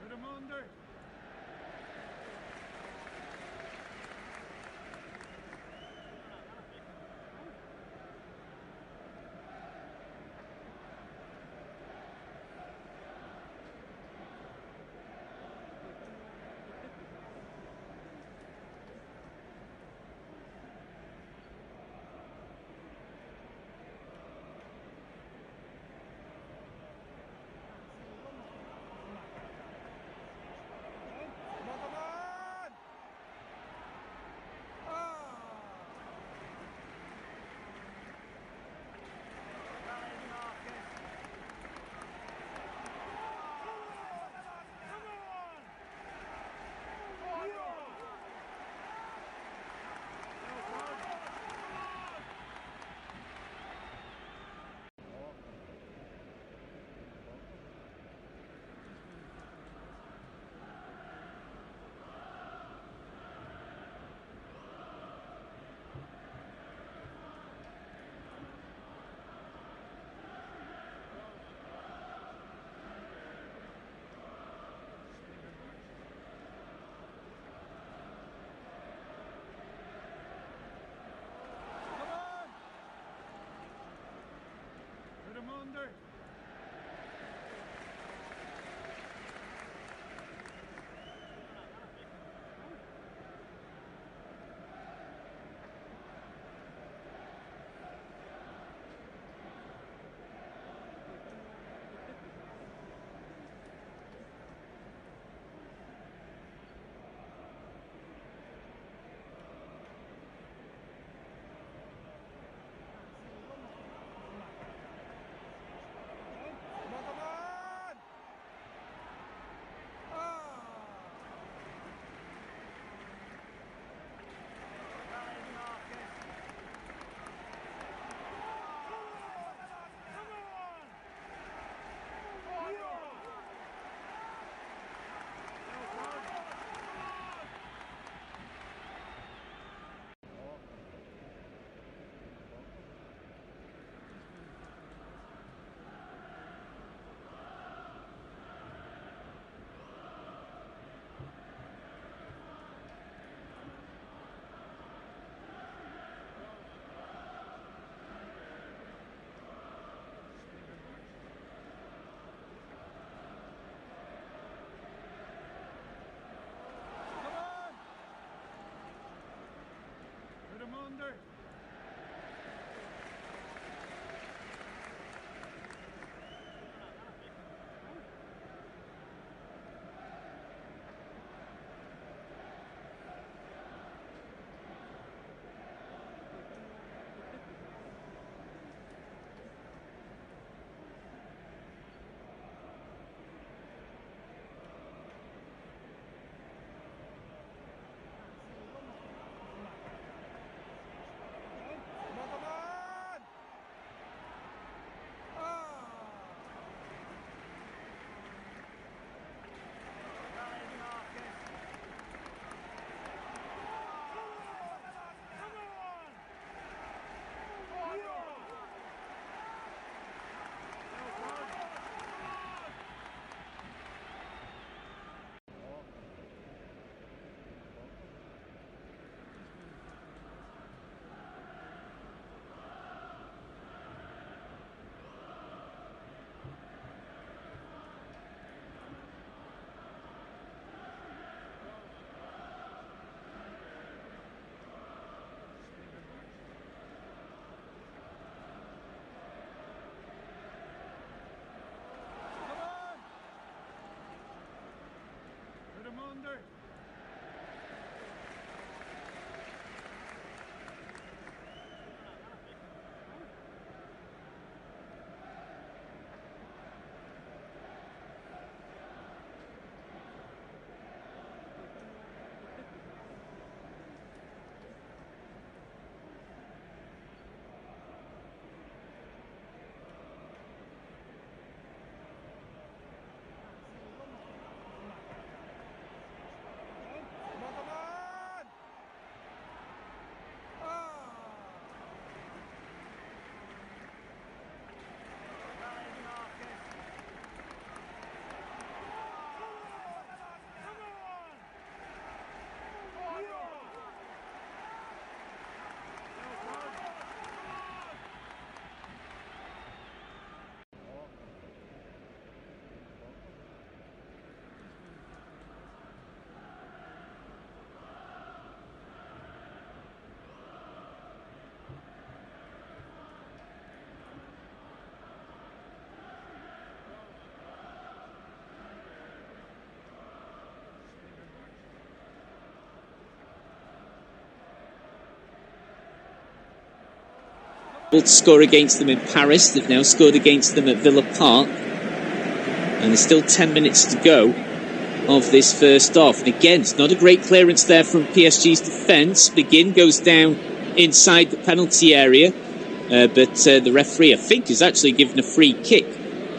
[SPEAKER 1] Put him under. Put him under. Put him under. under.
[SPEAKER 2] To score against them in Paris. They've now scored against them at Villa Park, and there's still 10 minutes to go of this first half. And again, it's not a great clearance there from PSG's defence. Begin goes down inside the penalty area, but the referee, I think, has actually given a free kick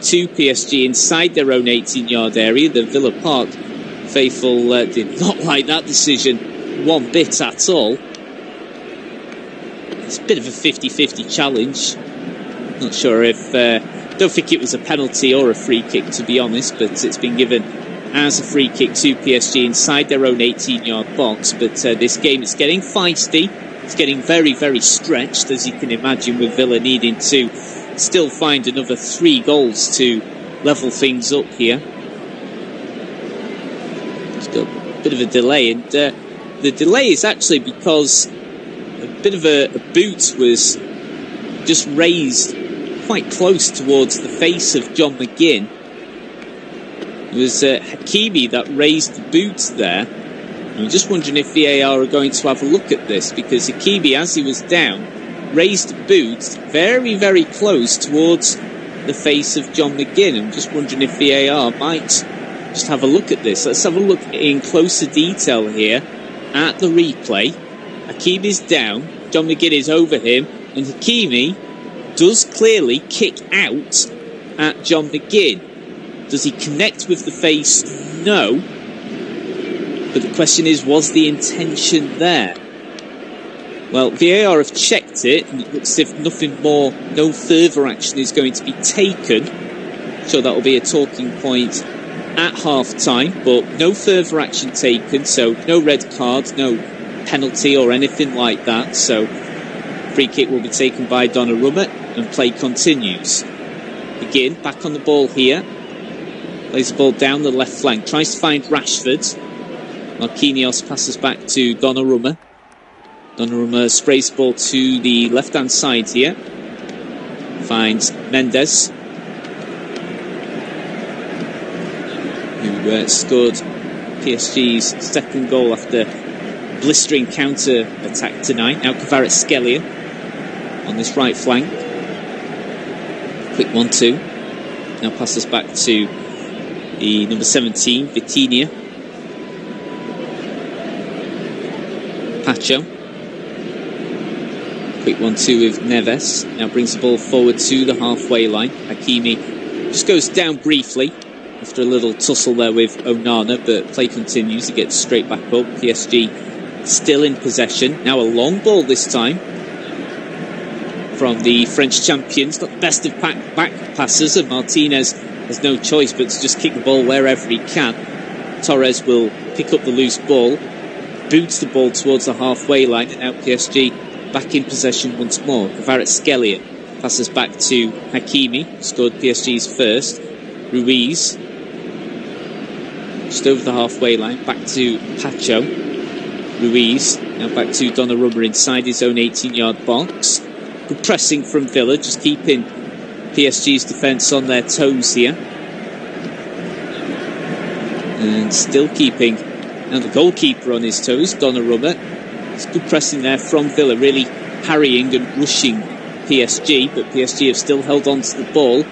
[SPEAKER 2] to PSG inside their own 18-yard area. The Villa Park faithful did not like that decision one bit at all. It's a bit of a 50-50 challenge. Not sure if... don't think it was a penalty or a free kick, to be honest, but it's been given as a free kick to PSG inside their own 18-yard box. But this game is getting feisty. It's getting very, very stretched, as you can imagine, with Villa needing to still find another 3 goals to level things up here. It's got a bit of a delay, and the delay is actually because a bit of a boot was just raised quite close towards the face of John McGinn. It was Hakimi that raised the boot there. I'm just wondering if VAR are going to have a look at this, because Hakimi, as he was down, raised the boot very, very close towards the face of John McGinn. I'm just wondering if VAR might just have a look at this. Let's have a look in closer detail here at the replay. Hakimi's down, John McGinn is over him, and Hakimi does clearly kick out at John McGinn. Does he connect with the face? No. But the question is, was the intention there? Well, VAR have checked it, and it looks as if nothing more, no further action is going to be taken. So that will be a talking point at half-time, but no further action taken, so no red card, no penalty or anything like that. So free kick will be taken by Donnarumma, and play continues. Begin back on the ball here. Plays the ball down the left flank. Tries to find Rashford. Marquinhos passes back to Donnarumma. Donnarumma sprays the ball to the left-hand side here. Finds Mendes, who scored PSG's second goal after blistering counter-attack tonight. Now Kvaratskhelia on this right flank. Quick 1-2. Now passes back to the number 17, Vitinha. Pacho. Quick 1-2 with Neves. Now brings the ball forward to the halfway line. Hakimi just goes down briefly after a little tussle there with Onana, but play continues. He gets straight back up. PSG still in possession. Now a long ball this time from the French champions. Not the best of back passes, and Martinez has no choice but to just kick the ball wherever he can. Torres will pick up the loose ball, boots the ball towards the halfway line, and now PSG back in possession once more. Kvaratskhelia passes back to Hakimi, scored PSG's first. Ruiz, just over the halfway line, back to Pacho. Ruiz, now back to Donnarumma inside his own 18-yard box. Good pressing from Villa, just keeping PSG's defence on their toes here. And still keeping Now the goalkeeper on his toes, Donnarumma. It's good pressing there from Villa, really harrying and rushing PSG, but PSG have still held on to the ball.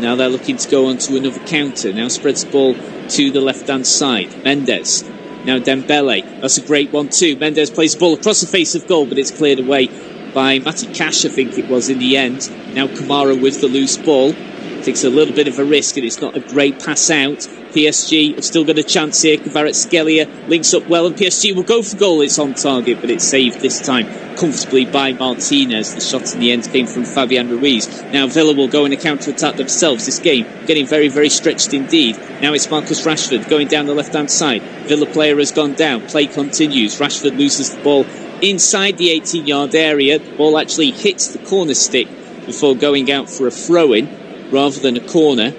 [SPEAKER 2] Now they're looking to go on to another counter. Now spreads the ball to the left-hand side. Mendes. Now Dembele. That's a great one too. Mendes plays the ball across the face of goal, but it's cleared away by Matty Cash, I think it was, in the end. Now Kamara with the loose ball. Takes a little bit of a risk, and it's not a great pass out. PSG have still got a chance here. Kvaratskhelia links up well, and PSG will go for goal. It's on target, but it's saved this time comfortably by Martinez. The shot in the end came from Fabian Ruiz. Now Villa will go in a counter-attack themselves. This game getting very, very stretched indeed. Now it's Marcus Rashford going down the left-hand side. Villa player has gone down. Play continues. Rashford loses the ball inside the 18-yard area. The ball actually hits the corner stick before going out for a throw-in rather than a corner.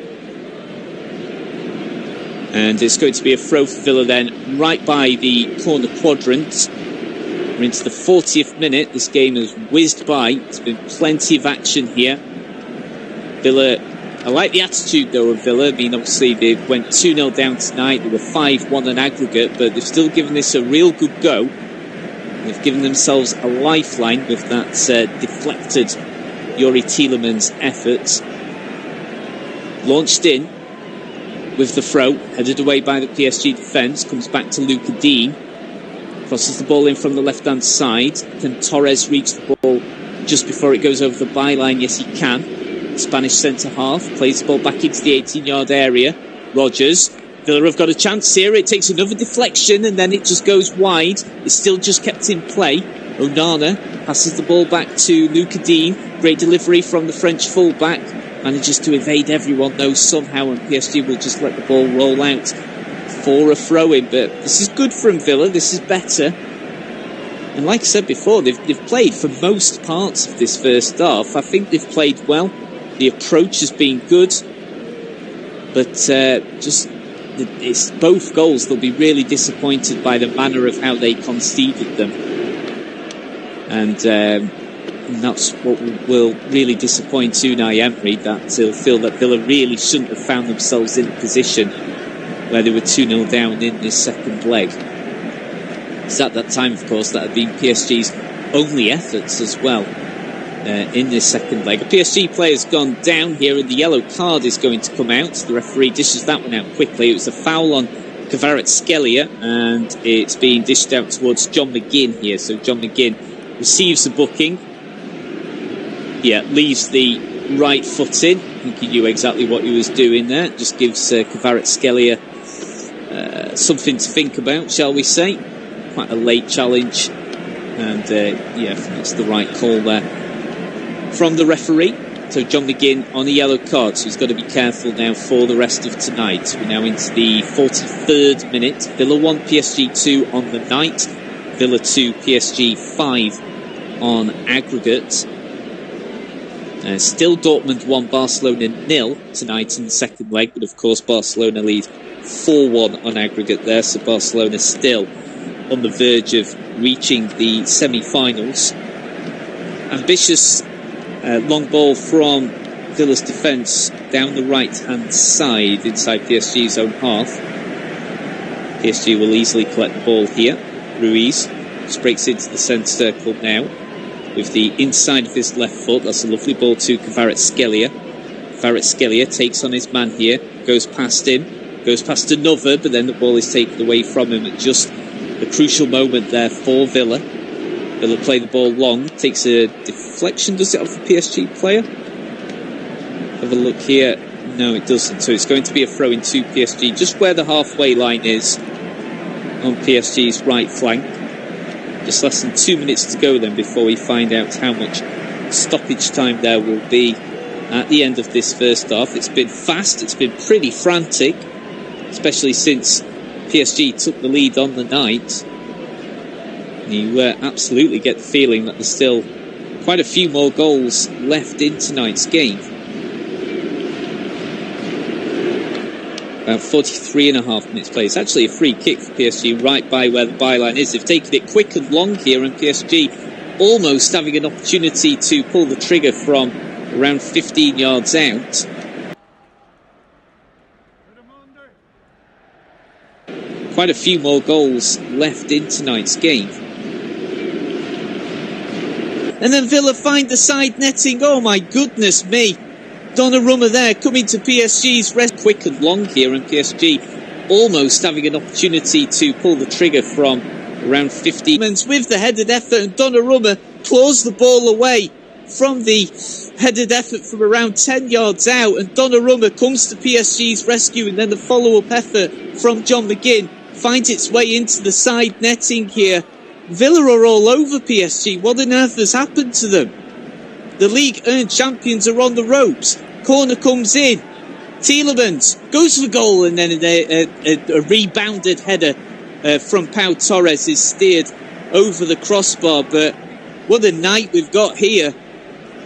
[SPEAKER 2] And it's going to be a throw for Villa then, right by the corner quadrant. We're into the 40th minute. This game has whizzed by. There's been plenty of action here. Villa, I like the attitude though of Villa. I mean, obviously they went 2-0 down tonight. They were 5-1 on aggregate, but they've still given this a real good go. They've given themselves a lifeline with that deflected Youri Tielemans' efforts. Launched in with the throw, headed away by the PSG defence, comes back to Luca Dean, crosses the ball in from the left-hand side. Can Torres reach the ball just before it goes over the byline? Yes, he can. Spanish centre-half plays the ball back into the 18-yard area. Rodgers. Villa have got a chance here. It takes another deflection, and then it just goes wide. It's still just kept in play. Onana passes the ball back to Luca Dean. Great delivery from the French full-back. Manages to evade everyone though somehow, and PSG will just let the ball roll out for a throw-in. But this is good from Villa. This is better. And like I said before, they've played for most parts of this first half. I think they've played well. The approach has been good. But it's both goals. They'll be really disappointed by the manner of how they conceded them. And that's what will really disappoint Unai Emery, that he'll feel that Villa really shouldn't have found themselves in a position where they were 2-0 down in this second leg. So at that time, of course, that had been PSG's only efforts as well in this second leg. A PSG player's gone down here, and the yellow card is going to come out. The referee dishes that one out quickly. It was a foul on Kvaratskhelia, and it's being dished out towards John McGinn here. So John McGinn receives the booking. Yeah, leaves the right foot in. I think he knew exactly what he was doing there. Just gives Kvaratskhelia something to think about, shall we say. Quite a late challenge. And yeah, I think that's the right call there from the referee. So John McGinn on a yellow card, so he's got to be careful now for the rest of tonight. We're now into the 43rd minute. Villa 1, PSG 2 on the night. Villa 2, PSG 5 on aggregate. Still Dortmund 1, Barcelona 0 tonight in the second leg, but of course Barcelona lead 4-1 on aggregate there, so Barcelona still on the verge of reaching the semi-finals. Ambitious long ball from Villa's defence down the right-hand side inside PSG's own half. PSG will easily collect the ball here. Ruiz just breaks into the centre circle now with the inside of his left foot. That's a lovely ball to Kvaratskhelia. Kvaratskhelia takes on his man here, goes past him, goes past another, but then the ball is taken away from him at just a crucial moment there for Villa. Villa play the ball long, takes a deflection, does it, off the PSG player? Have a look here. No, it doesn't. So it's going to be a throw in to PSG, just where the halfway line is on PSG's right flank. Just less than 2 minutes to go then before we find out how much stoppage time there will be at the end of this first half. It's been fast, it's been pretty frantic, especially since PSG took the lead on the night. You absolutely get the feeling that there's still quite a few more goals left in tonight's game. About 43 and a half minutes play. It's actually a free kick for PSG right by where the byline is. They've taken it quick and long here, and PSG almost having an opportunity to pull the trigger from around 15 yards out. quite a few more goals left in tonight's game. And then Villa find the side netting. Oh my goodness me. Donnarumma there coming to PSG's rest. Quick and long here, and PSG almost having an opportunity to pull the trigger from around 50 minutes with the headed effort, and Donnarumma claws the ball away from the headed effort from around 10 yards out, and Donnarumma comes to PSG's rescue, and then the follow-up effort from John McGinn finds its way into the side netting here. Villa are all over PSG. What on earth has happened to them? The league earned champions are on the ropes. Corner comes in. Tielemans goes for goal, and then a rebounded header from Pau Torres is steered over the crossbar. But what a night we've got here.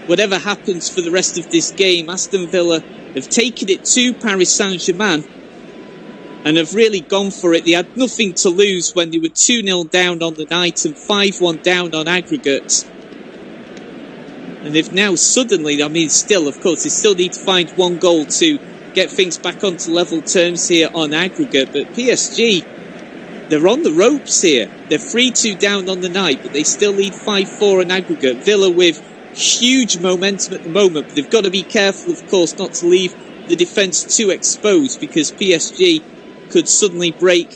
[SPEAKER 2] Whatever happens for the rest of this game, Aston Villa have taken it to Paris Saint-Germain and have really gone for it. They had nothing to lose when they were 2-0 down on the night and 5-1 down on aggregate. And they've now suddenly, I mean, still, of course, they still need to find one goal to get things back onto level terms here on aggregate. But PSG, they're on the ropes here. They're 3-2 down on the night, but they still lead 5-4 on aggregate. Villa with huge momentum at the moment, but they've got to be careful, of course, not to leave the defence too exposed, because PSG could suddenly break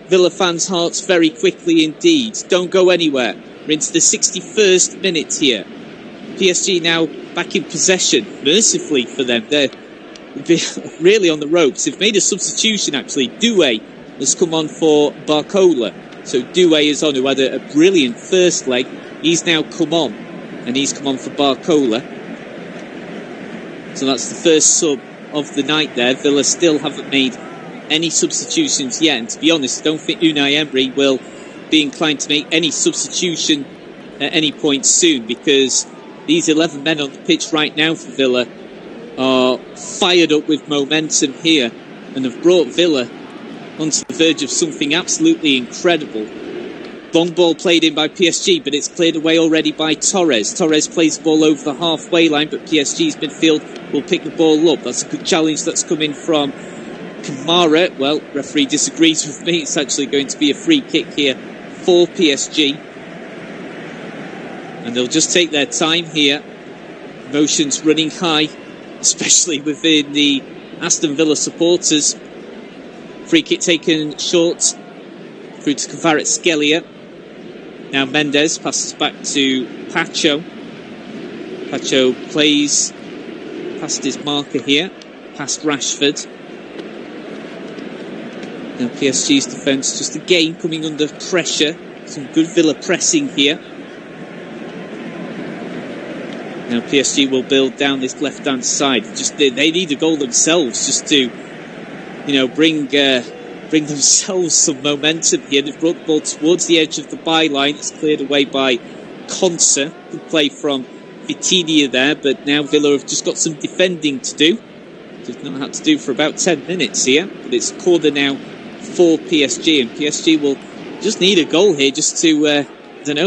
[SPEAKER 2] Villa fans' hearts very quickly indeed. Don't go anywhere. We're into the 61st minute here. PSG now back in possession, mercifully for them. They're really on the ropes. They've made a substitution, actually. Doué has come on for Barcola. So Doué is on, who had a brilliant first leg. He's now come on, and he's come on for Barcola. So that's the first sub of the night there. Villa still haven't made any substitutions yet, and to be honest, I don't think Unai Emery will be inclined to make any substitution at any point soon, because these 11 men on the pitch right now for Villa are fired up with momentum here and have brought Villa onto the verge of something absolutely incredible. Long ball played in by PSG, but it's cleared away already by Torres. Torres plays the ball over the halfway line, but PSG's midfield will pick the ball up. That's a good challenge that's come in from Kamara. Well, referee disagrees with me. It's actually going to be a free kick here for PSG. And they'll just take their time here. Emotions running high, especially within the Aston Villa supporters. Free kick taken short through to Kvaratskhelia. Now Mendes passes back to Pacho. Pacho plays past his marker here, past Rashford. Now PSG's defence just again coming under pressure. Some good Villa pressing here. Now PSG will build down this left-hand side. They need a goal themselves just to, bring themselves some momentum here. They've brought the ball towards the edge of the byline. It's cleared away by Konsa. Good play from Vitinha there, but now Villa have just got some defending to do. They've not had to do for about 10 minutes here, but it's a corner now for PSG, and PSG will just need a goal here just to,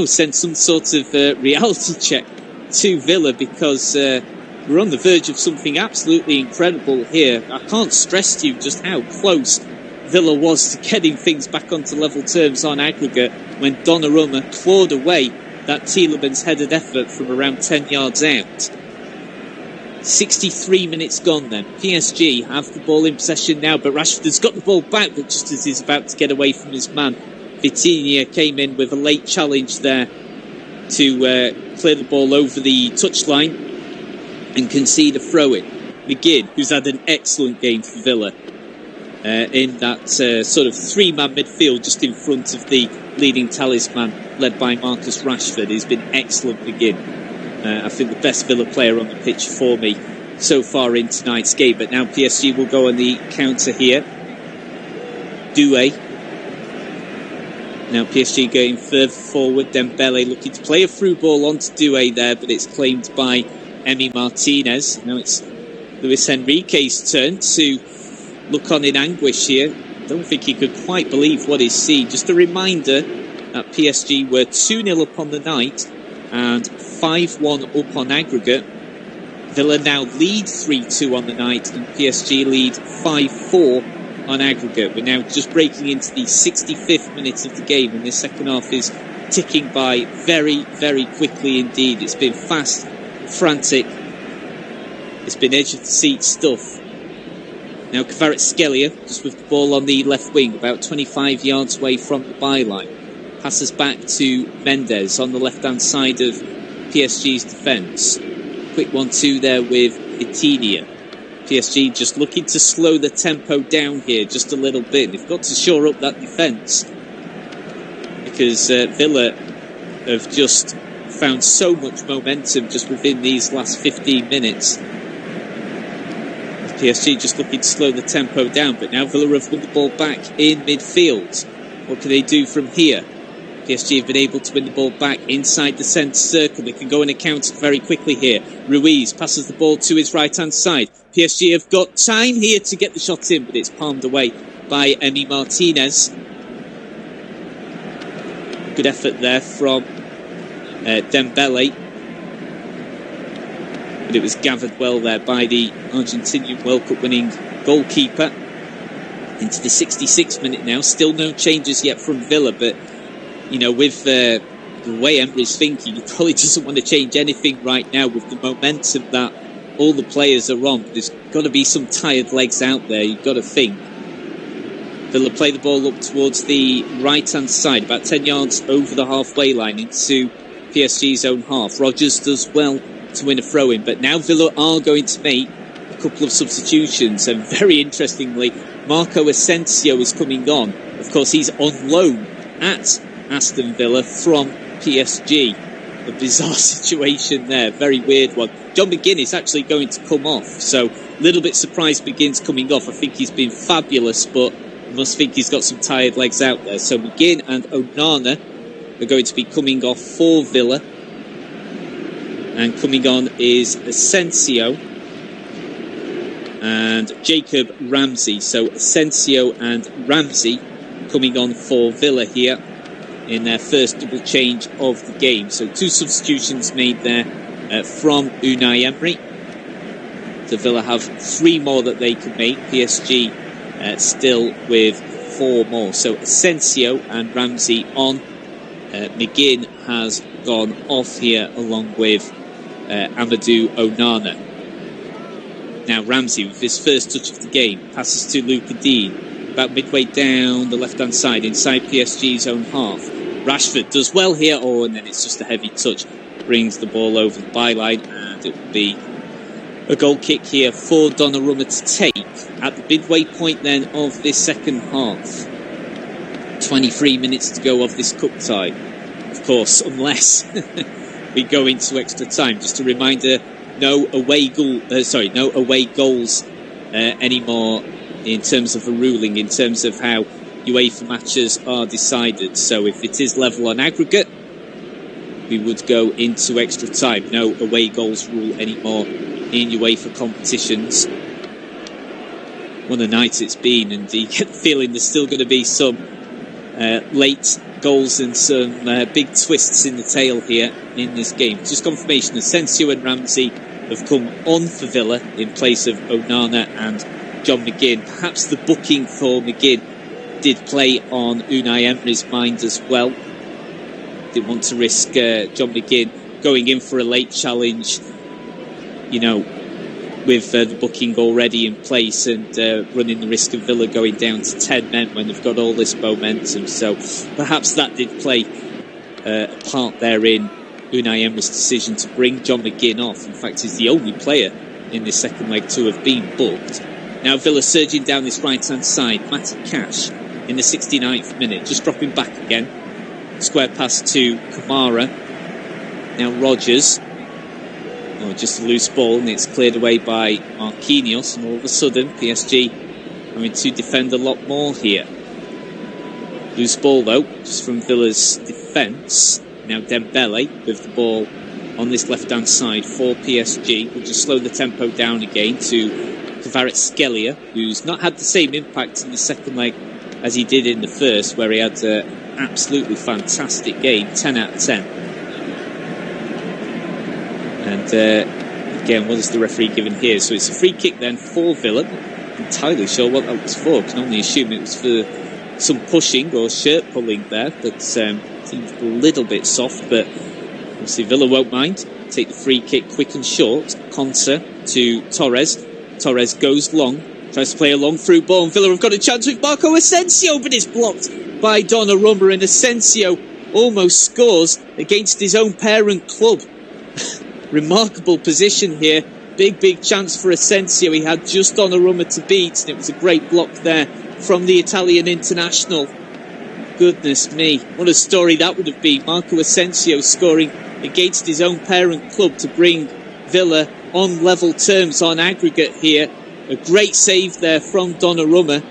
[SPEAKER 2] send some sort of reality check to Villa, because we're on the verge of something absolutely incredible here. I can't stress to you just how close Villa was to getting things back onto level terms on aggregate when Donnarumma clawed away that Tielemans headed effort from around 10 yards out. 63 minutes gone then. PSG have the ball in possession now, but Rashford's got the ball back, but just as he's about to get away from his man, Vitinha came in with a late challenge there to clear the ball over the touchline and concede a throw-in. McGinn, who's had an excellent game for Villa in that sort of three-man midfield just in front of the leading talisman led by Marcus Rashford. He's been excellent, McGinn. I think the best Villa player on the pitch for me so far in tonight's game. But now PSG will go on the counter here. Doué. Now PSG going further forward. Dembele looking to play a through ball onto Doué there, but it's claimed by Emi Martinez. Now it's Luis Enrique's turn to look on in anguish here. Don't think he could quite believe what he's seen. Just a reminder that PSG were 2-0 up on the night and 5-1 up on aggregate. Villa now lead 3-2 on the night, and PSG lead 5-4 on aggregate. We're now just breaking into the 65th minute of the game, and this second half is ticking by very, very quickly indeed. It's been fast, frantic. It's been edge of the seat stuff. Now Kvaratskhelia just with the ball on the left wing, about 25 yards away from the byline. Passes back to Mendes on the left-hand side of PSG's defence. Quick 1-2 there with Etinia. PSG just looking to slow the tempo down here just a little bit. They've got to shore up that defence, because Villa have just found so much momentum just within these last 15 minutes. PSG just looking to slow the tempo down, but now Villa have won the ball back in midfield. What can they do from here? PSG have been able to win the ball back inside the centre circle. They can go and account very quickly here. Ruiz passes the ball to his right-hand side. PSG have got time here to get the shot in, but it's palmed away by Emi Martinez. Good effort there from Dembele. But it was gathered well there by the Argentinian World Cup winning goalkeeper. Into the 66th minute now. Still no changes yet from Villa, but you know, with the way Emery's thinking, he probably doesn't want to change anything right now with the momentum that all the players are on. There's got to be some tired legs out there, you've got to think. Villa play the ball up towards the right-hand side, about 10 yards over the halfway line into PSG's own half. Rodgers does well to win a throw-in, but now Villa are going to make a couple of substitutions, and very interestingly, Marco Asensio is coming on. Of course, he's on loan at Aston Villa from PSG. A bizarre situation there, very weird one. John McGinn is actually going to come off, so a little bit surprised McGinn's coming off. I think he's been fabulous, but I must think he's got some tired legs out there. So McGinn and Onana are going to be coming off for Villa, and coming on is Asensio and Jacob Ramsey. So Asensio and Ramsey coming on for Villa here in their first double change of the game. So two substitutions made there from Unai Emery. So Villa have three more that they can make. PSG still with four more. So Asensio and Ramsey on. McGinn has gone off here along with Amadou Onana. Now Ramsey with his first touch of the game passes to Luka Dean. About midway down the left-hand side, inside PSG's own half. Rashford does well here, and then it's just a heavy touch. Brings the ball over the byline, and it will be a goal kick here for Donnarumma to take at the midway point then of this second half. 23 minutes to go of this cup tie. Of course, unless we go into extra time. Just a reminder, no away goals anymore in terms of a ruling, in terms of how UEFA matches are decided. So if it is level on aggregate, we would go into extra time. No away goals rule anymore in UEFA competitions. What a night it's been, and you get the feeling there's still going to be some late goals and some big twists in the tail here in this game. Just confirmation, Asensio and Ramsey have come on for Villa in place of Onana and John McGinn. Perhaps the booking for McGinn did play on Unai Emery's mind as well. Didn't want to risk John McGinn going in for a late challenge, you know, with the booking already in place, and running the risk of Villa going down to 10 men when they've got all this momentum. So perhaps that did play a part there in Unai Emery's decision to bring John McGinn off. In fact, he's the only player in this second leg to have been booked. Now Villa surging down this right-hand side. Matty Cash in the 69th minute, just dropping back again. Square pass to Kamara. Now Rodgers. Oh, just a loose ball, and it's cleared away by Marquinhos, and all of a sudden PSG having to defend a lot more here. Loose ball though, just from Villa's defence. Now Dembele with the ball on this left-hand side for PSG. We'll just slow the tempo down again to Kvaratskhelia, who's not had the same impact in the second leg as he did in the first, where he had an absolutely fantastic game, 10 out of 10. And again, what is the referee given here? So it's a free kick then for Villa. entirely sure what that was for. I can only assume it was for some pushing or shirt pulling there, but seemed a little bit soft, but obviously Villa won't mind. Take the free kick quick and short. Konsa to Torres. Torres goes long, tries to play a long through ball, and Villa have got a chance with Marco Asensio, but it's blocked by Donnarumma, and Asensio almost scores against his own parent club. Remarkable position here. Big chance for Asensio. He had just Donnarumma to beat, and it was a great block there from the Italian international. Goodness me, what a story that would have been. Marco Asensio scoring against his own parent club to bring Villa on level terms on aggregate here. A great save there from Donnarumma.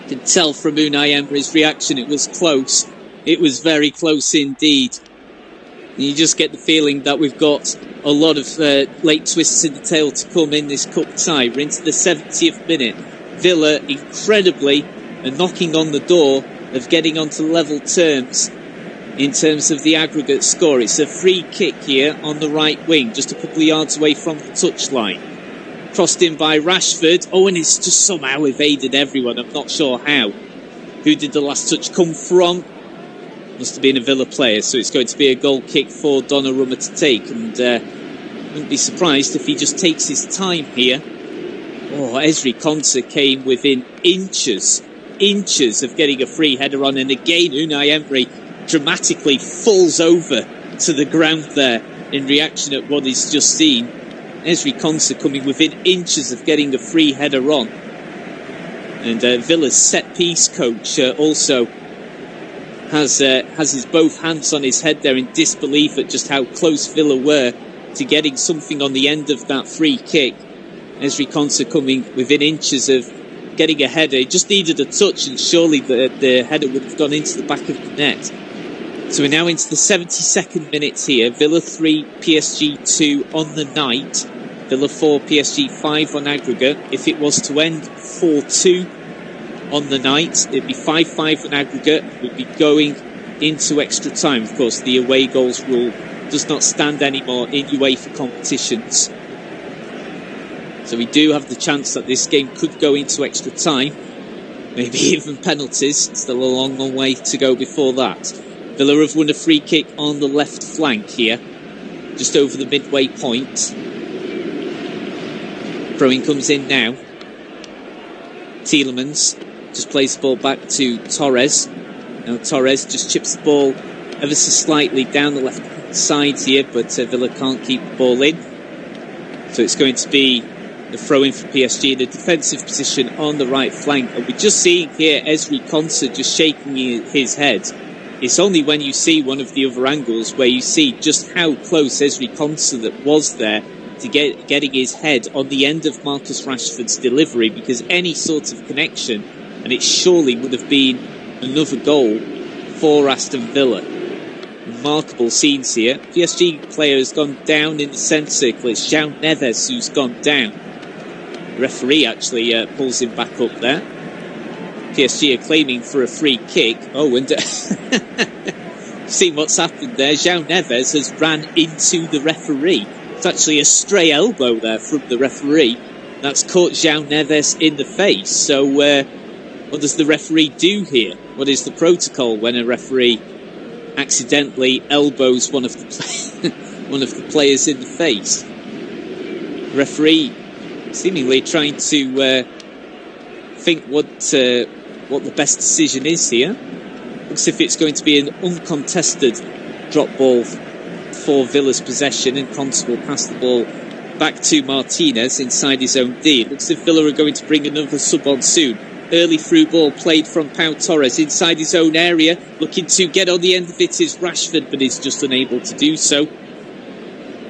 [SPEAKER 2] You can tell from Unai Emery's reaction it was close. It was very close indeed. And you just get the feeling that we've got a lot of late twists in the tail to come in this cup tie. We're into the 70th minute. Villa incredibly are knocking on the door of getting onto level terms in terms of the aggregate score. It's a free kick here on the right wing, just a couple of yards away from the touchline. Crossed in by Rashford. Oh, and it's just somehow evaded everyone. I'm not sure how. Who did the last touch come from? Must have been a Villa player, so it's going to be a goal kick for Donnarumma to take, and wouldn't be surprised if he just takes his time here. Oh, Ezri Konsa came within inches of getting a free header on, and again Unai Emery dramatically falls over to the ground there in reaction at what he's just seen. Ezri Konsa coming within inches of getting a free header on, and Villa's set piece coach also has his both hands on his head there in disbelief at just how close Villa were to getting something on the end of that free kick. Ezri Konsa coming within inches of getting a header. He just needed a touch, and surely the header would have gone into the back of the net. So we're now into the 72nd minute here. Villa 3, PSG 2 on the night. Villa 4, PSG 5 on aggregate. If it was to end 4-2 on the night, it'd be 5-5 on aggregate. We'd be going into extra time. Of course, the away goals rule does not stand anymore in UEFA competitions. So we do have the chance that this game could go into extra time. Maybe even penalties. Still a long way to go before that. Villa have won a free kick on the left flank here, just over the midway point. Throwing comes in now. Tielemans just plays the ball back to Torres. Now Torres just chips the ball ever so slightly down the left side here, but Villa can't keep the ball in. So it's going to be the throw-in for PSG in a defensive position on the right flank. And we're just seeing here Ezri Konsa just shaking his head. It's only when you see one of the other angles where you see just how close Ezri Konsa that was there to getting his head on the end of Marcus Rashford's delivery, because any sort of connection, and it surely would have been another goal for Aston Villa. Remarkable scenes here. PSG player has gone down in the centre circle. It's João Neves who's gone down. The referee actually pulls him back up there. PSG are claiming for a free kick. Oh, and see what's happened there. João Neves has ran into the referee. It's actually a stray elbow there from the referee. That's caught João Neves in the face. So what does the referee do here? What is the protocol when a referee accidentally elbows one of the players in the face? The referee seemingly trying to think what the best decision is here. Looks as if it's going to be an uncontested drop ball for Villa's possession, and Konsa will pass the ball back to Martinez inside his own D. It looks as if Villa are going to bring another sub on soon. Early through ball played from Pau Torres inside his own area, looking to get on the end of it is Rashford, but he's just unable to do so.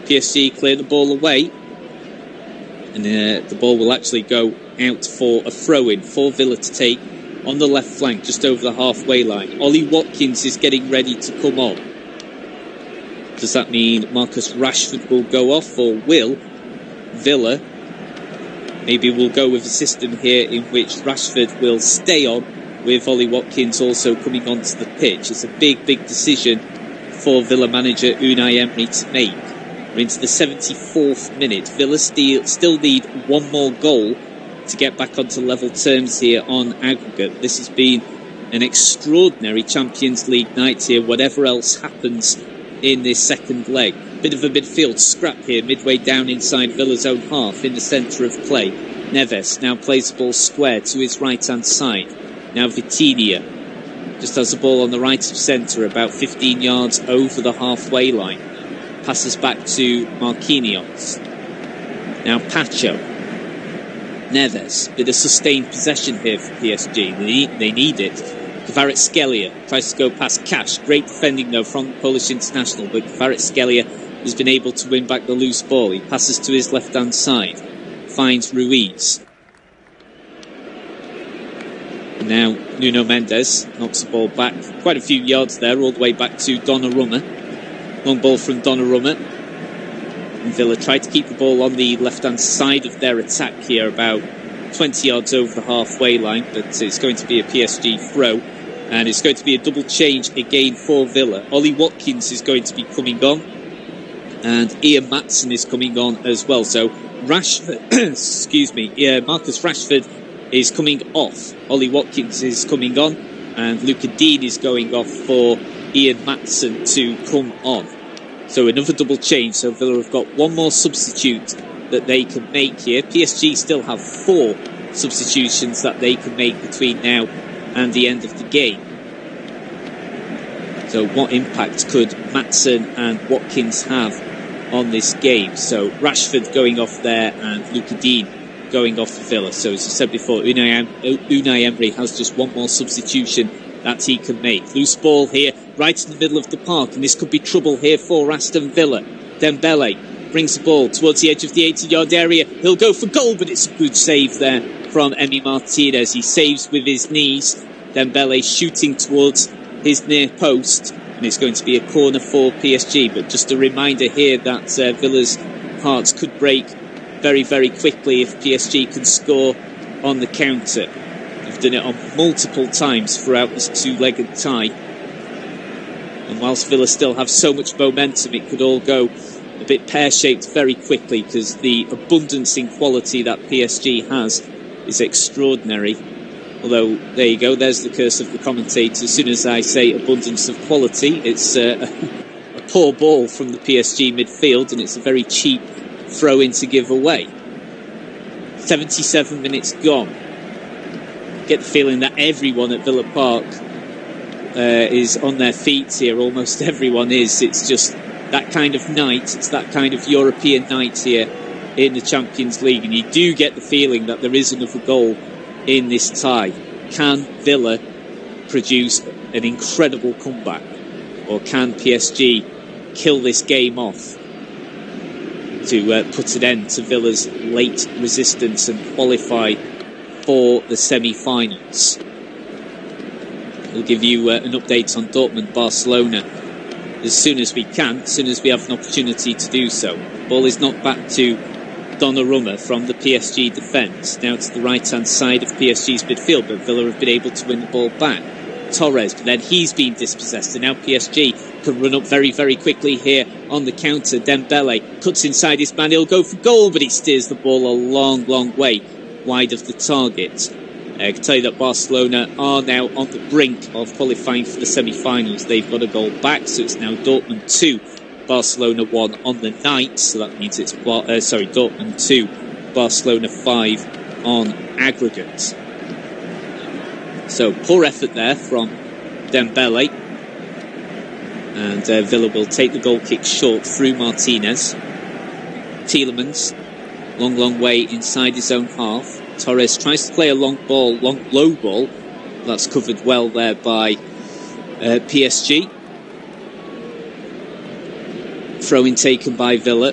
[SPEAKER 2] PSG clear the ball away, and the ball will actually go out for a throw-in for Villa to take on the left flank, just over the halfway line. Ollie Watkins is getting ready to come on. Does that mean Marcus Rashford will go off, or will Villa maybe we'll go with a system here in which Rashford will stay on, with Ollie Watkins also coming onto the pitch? It's a big decision for Villa manager Unai Emery to make. We're into the 74th minute. Villa still need one more goal to get back onto level terms here on aggregate. This has been an extraordinary Champions League night here, whatever else happens in this second leg. Bit of a midfield scrap here, midway down inside Villa's own half, in the centre of play. Neves now plays the ball square to his right-hand side. Now Vitinha just has the ball on the right of centre, about 15 yards over the halfway line. Passes back to Marquinhos. Now Pacho. Neves, bit of sustained possession here for PSG. They need it. Kvaratskhelia tries to go past Cash. Great defending though from the Polish international, but Kvaratskhelia has been able to win back the loose ball. He passes to his left-hand side. Finds Ruiz. Now Nuno Mendes knocks the ball back quite a few yards there, all the way back to Donnarumma. Long ball from Donnarumma. And Villa try to keep the ball on the left-hand side of their attack here, about 20 yards over the halfway line, but it's going to be a PSG throw, and it's going to be a double change again for Villa. Ollie Watkins is going to be coming on, and Ian Maatsen is coming on as well. So Rashford, Marcus Rashford is coming off. Ollie Watkins is coming on, and Luca Dean is going off for Ian Maatsen to come on. So another double change. So Villa have got one more substitute that they can make here. PSG still have 4 substitutions that they can make between now and the end of the game. So what impact could Maatsen and Watkins have on this game? So Rashford going off there and Luca Dean going off for Villa. So as I said before, Unai Emery has just one more substitution that he can make. Loose ball here, right in the middle of the park, and this could be trouble here for Aston Villa. Dembele brings the ball towards the edge of the 80-yard area. He'll go for goal, but it's a good save there from Emi Martinez. He saves with his knees. Dembele shooting towards his near post, and it's going to be a corner for PSG. But just a reminder here that Villa's hearts could break very, very quickly if PSG can score on the counter. They've done it on multiple times throughout this 2-legged tie. And whilst Villa still have so much momentum, it could all go a bit pear-shaped very quickly, because the abundance in quality that PSG has is extraordinary. Although, there you go, there's the curse of the commentator. As soon as I say abundance of quality, it's a poor ball from the PSG midfield, and it's a very cheap throw-in to give away. 77 minutes gone. Get the feeling that everyone at Villa Park is on their feet here. Almost everyone is. It's just that kind of night. It's that kind of European night here in the Champions League, and you do get the feeling that there is another goal in this tie. Can Villa produce an incredible comeback, or can PSG kill this game off to put an end to Villa's late resistance and qualify for the semi-finals? We'll give you an update on Dortmund-Barcelona as soon as we can, as soon as we have an opportunity to do so. Ball is knocked back to Donnarumma from the PSG defence, now to the right-hand side of PSG's midfield, but Villa have been able to win the ball back. Torres, but then he's been dispossessed, and now PSG can run up very, very quickly here on the counter. Dembele cuts inside his man, he'll go for goal, but he steers the ball a long, long way wide of the target. I can tell you that Barcelona are now on the brink of qualifying for the semi-finals. They've got a goal back, so it's now Dortmund 2, Barcelona 1 on the night. So that means it's Dortmund 2, Barcelona 5 on aggregate. So poor effort there from Dembele, and Villa will take the goal kick short through Martinez. Tielemans, long way inside his own half. Torres tries to play a low ball. That's covered well there by PSG. Throw-in taken by Villa.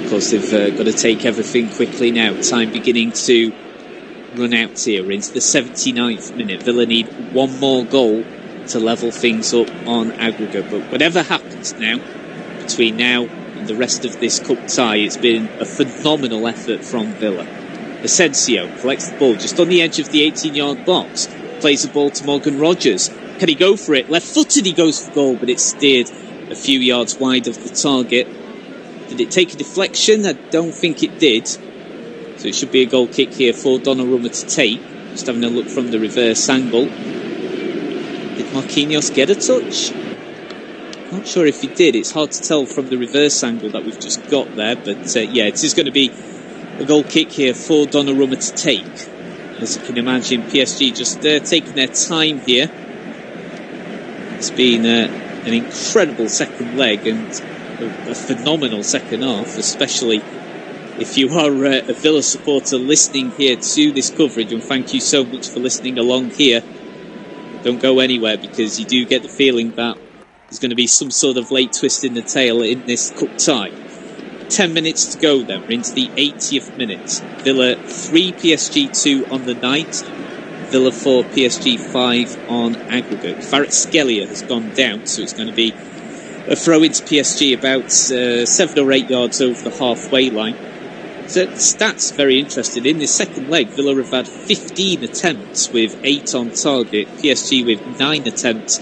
[SPEAKER 2] Of course, they've got to take everything quickly now. Time beginning to run out here. We're into the 79th minute. Villa need one more goal to level things up on aggregate. But whatever happens now, between now and the rest of this cup tie, it's been a phenomenal effort from Villa. Asensio collects the ball just on the edge of the 18-yard box. Plays the ball to Morgan Rogers. Can he go for it? Left-footed, he goes for goal, but it's steered a few yards wide of the target. Did it take a deflection? I don't think it did. So it should be a goal kick here for Donnarumma to take. Just having a look from the reverse angle. Did Marquinhos get a touch? Not sure if he did. It's hard to tell from the reverse angle that we've just got there. But yeah, it is going to be a goal kick here for Donnarumma to take. As you can imagine, PSG just taking their time here. It's been an incredible second leg and a phenomenal second half, especially if you are a Villa supporter listening here to this coverage. And thank you so much for listening along here. Don't go anywhere, because you do get the feeling that there's going to be some sort of late twist in the tail in this cup tie. 10 minutes to go then. We're into the 80th minute. Villa 3, PSG 2 on the night. Villa 4, PSG 5 on aggregate. Kvaratskhelia has gone down, so it's going to be a throw into PSG about 7 or 8 yards over the halfway line. So stats very interesting. In this second leg, Villa have had 15 attempts with 8 on target. PSG with 9 attempts,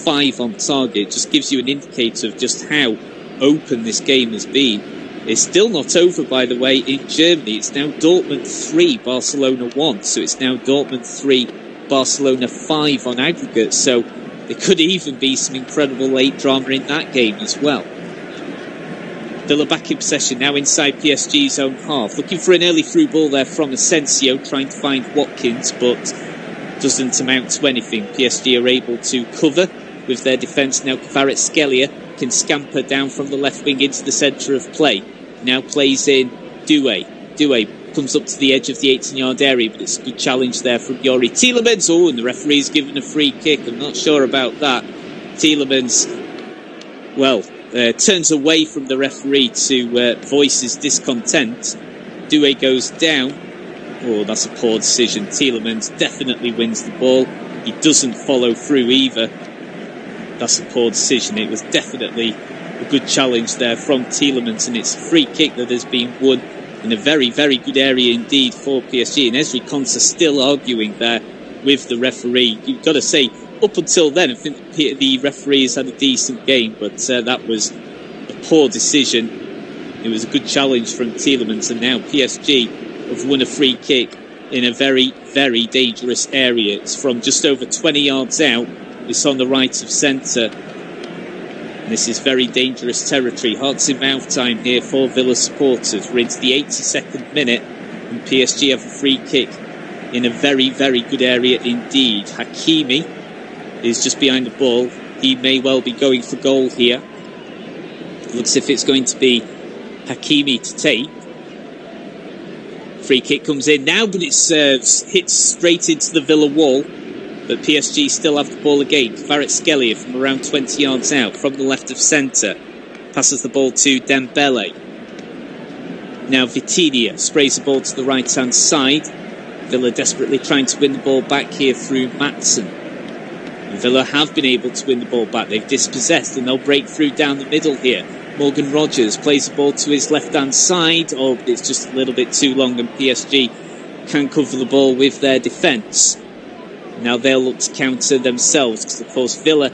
[SPEAKER 2] 5 on target. Just gives you an indicator of just how open this game has been. It's still not over, by the way, in Germany. It's now Dortmund 3, Barcelona 1. So it's now Dortmund 3, Barcelona 5 on aggregate. So there could even be some incredible late drama in that game as well. Villa back in possession now inside PSG's own half. Looking for an early through ball there from Asensio, trying to find Watkins, but doesn't amount to anything. PSG are able to cover with their defence. Now Kvaratskhelia can scamper down from the left wing into the centre of play. Now plays in Doué. Doué comes up to the edge of the 18-yard area, but it's a good challenge there from Youri Tielemans. Oh, and the referee's given a free kick. I'm not sure about that. Tielemans, well, turns away from the referee to voice his discontent. Doué goes down. Oh, that's a poor decision. Tielemans definitely wins the ball. He doesn't follow through either. That's a poor decision. It was definitely a good challenge there from Tielemans, and it's a free kick that has been won in a very, very good area indeed for PSG. And Ezri Konsa still arguing there with the referee. You've got to say, up until then, I think the referees had a decent game, but that was a poor decision. It was a good challenge from Tielemans, and now PSG have won a free kick in a very, very dangerous area. It's from just over 20 yards out. It's on the right of centre. This is very dangerous territory. Hearts in mouth time here for Villa supporters. We're into the 82nd minute, and PSG have a free kick in a very, very good area indeed. Hakimi is just behind the ball. He may well be going for goal here. Looks as if it's going to be Hakimi to take. Free kick comes in now, but it hits straight into the Villa wall. But PSG still have the ball again. Kvaratskhelia from around 20 yards out, from the left of centre. Passes the ball to Dembele. Now Vitinha sprays the ball to the right-hand side. Villa desperately trying to win the ball back here through Maatsen. Villa have been able to win the ball back. They've dispossessed, and they'll break through down the middle here. Morgan Rogers plays the ball to his left-hand side. Oh, but it's just a little bit too long, and PSG can cover the ball with their defence. Now they'll look to counter themselves, because of course Villa,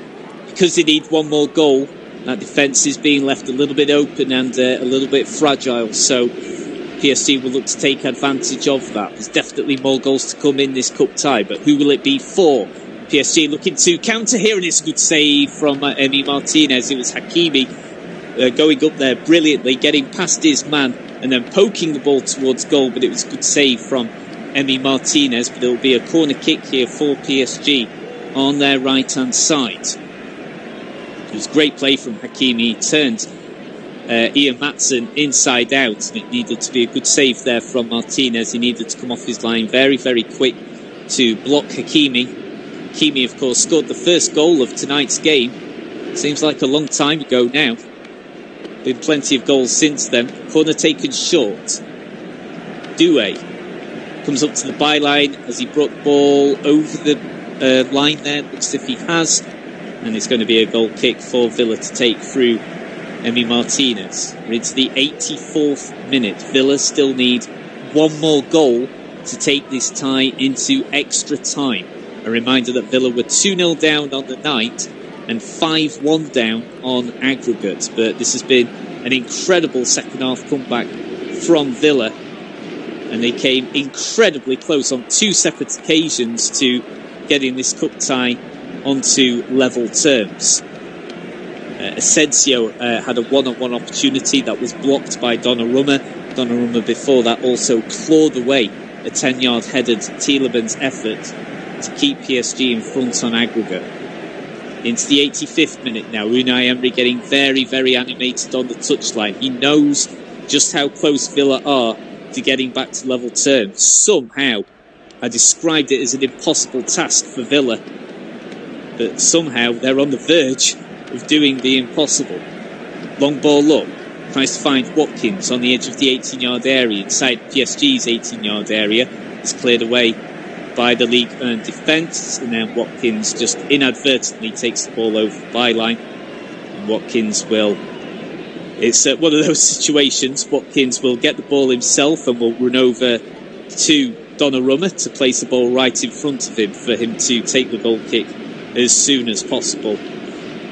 [SPEAKER 2] because they need one more goal, that defence is being left a little bit open and a little bit fragile. So PSG will look to take advantage of that. There's definitely more goals to come in this cup tie, but who will it be for? PSG looking to counter here, and it's a good save from Emi Martinez. It was Hakimi going up there brilliantly, getting past his man and then poking the ball towards goal, but it was a good save from Emi Martinez. But it will be a corner kick here for PSG on their right-hand side. It was great play from Hakimi. He turned Ian Maatsen inside out, and it needed to be a good save there from Martinez. He needed to come off his line very, very quick to block Hakimi. Hakimi, of course, scored the first goal of tonight's game. Seems like a long time ago now. Been plenty of goals since then. Corner taken short. Doué comes up to the byline as he brought the ball over the line there. Looks as if he has. And it's going to be a goal kick for Villa to take through Emi Martinez. We're into the 84th minute. Villa still need one more goal to take this tie into extra time. A reminder that Villa were 2-0 down on the night and 5-1 down on aggregate. But this has been an incredible second half comeback from Villa. And they came incredibly close on 2 separate occasions to getting this cup tie onto level terms. Asensio had a one-on-one opportunity that was blocked by Donnarumma. Donnarumma before that also clawed away a 10-yard headed Tielemans effort to keep PSG in front on aggregate. Into the 85th minute now, Unai Emery getting very, very animated on the touchline. He knows just how close Villa are to getting back to level terms. Somehow, I described it as an impossible task for Villa, but somehow they're on the verge of doing the impossible. Long ball up, tries to find Watkins on the edge of the 18-yard area, inside PSG's 18-yard area. It's cleared away by the league-earned defence, and then Watkins just inadvertently takes the ball over the byline. And Watkins will... It's one of those situations. Watkins will get the ball himself and will run over to Donnarumma to place the ball right in front of him for him to take the goal kick as soon as possible.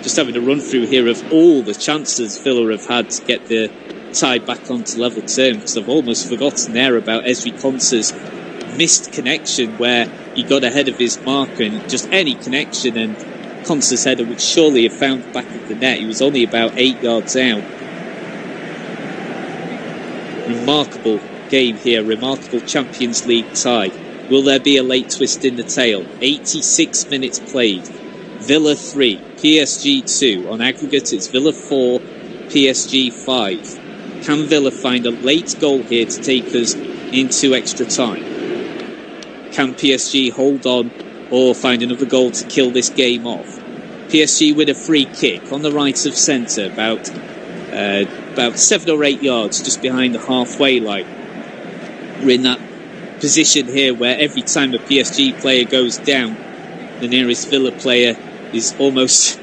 [SPEAKER 2] Just having a run through here of all the chances Villa have had to get the tie back onto level term, because I've almost forgotten there about Ezri Konsa's missed connection where he got ahead of his marker, and just any connection and Konsa's header would surely have found the back of the net. He was only about 8 yards out. Remarkable game here, remarkable Champions League tie. Will there be a late twist in the tail? 86 minutes played. Villa 3, PSG 2. On aggregate, it's Villa 4, PSG 5. Can Villa find a late goal here to take us into extra time? Can PSG hold on or find another goal to kill this game off? PSG with a free kick on the right of centre, about 7 or 8 yards just behind the halfway line. We're in that position here where every time a PSG player goes down, the nearest Villa player is almost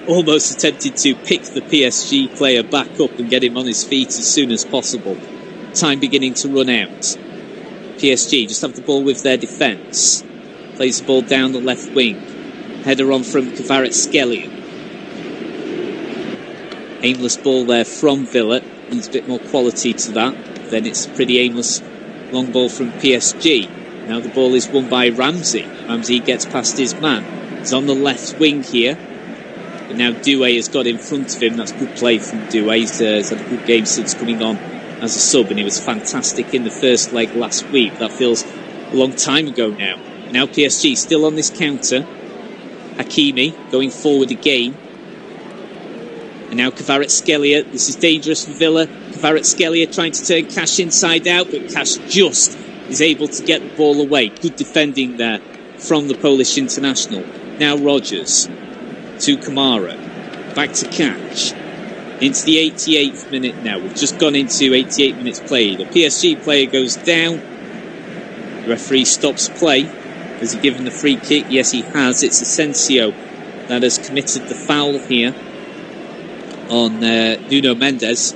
[SPEAKER 2] attempted to pick the PSG player back up and get him on his feet as soon as possible. Time beginning to run out. PSG just have the ball with their defence. Plays the ball down the left wing. Header on from Kvaratskhelia. Aimless ball there from Villa. Needs a bit more quality to that. Then it's a pretty aimless long ball from PSG. Now the ball is won by Ramsey. Ramsey gets past his man. He's on the left wing here. But now Doué has got in front of him. That's good play from Doué. He's had a good game since coming on as a sub, and he was fantastic in the first leg last week. That feels a long time ago now. Now PSG still on this counter. Hakimi going forward again. And now Kvaratskhelia. This is dangerous for Villa. Kvaratskhelia trying to turn Cash inside out, but Cash just is able to get the ball away. Good defending there from the Polish international. Now Rodgers to Kamara. Back to Cash. Into the 88th minute now. We've just gone into 88 minutes played. A PSG player goes down. The referee stops play. Has he given the free kick? Yes, he has. It's Asensio that has committed the foul here on Nuno Mendes.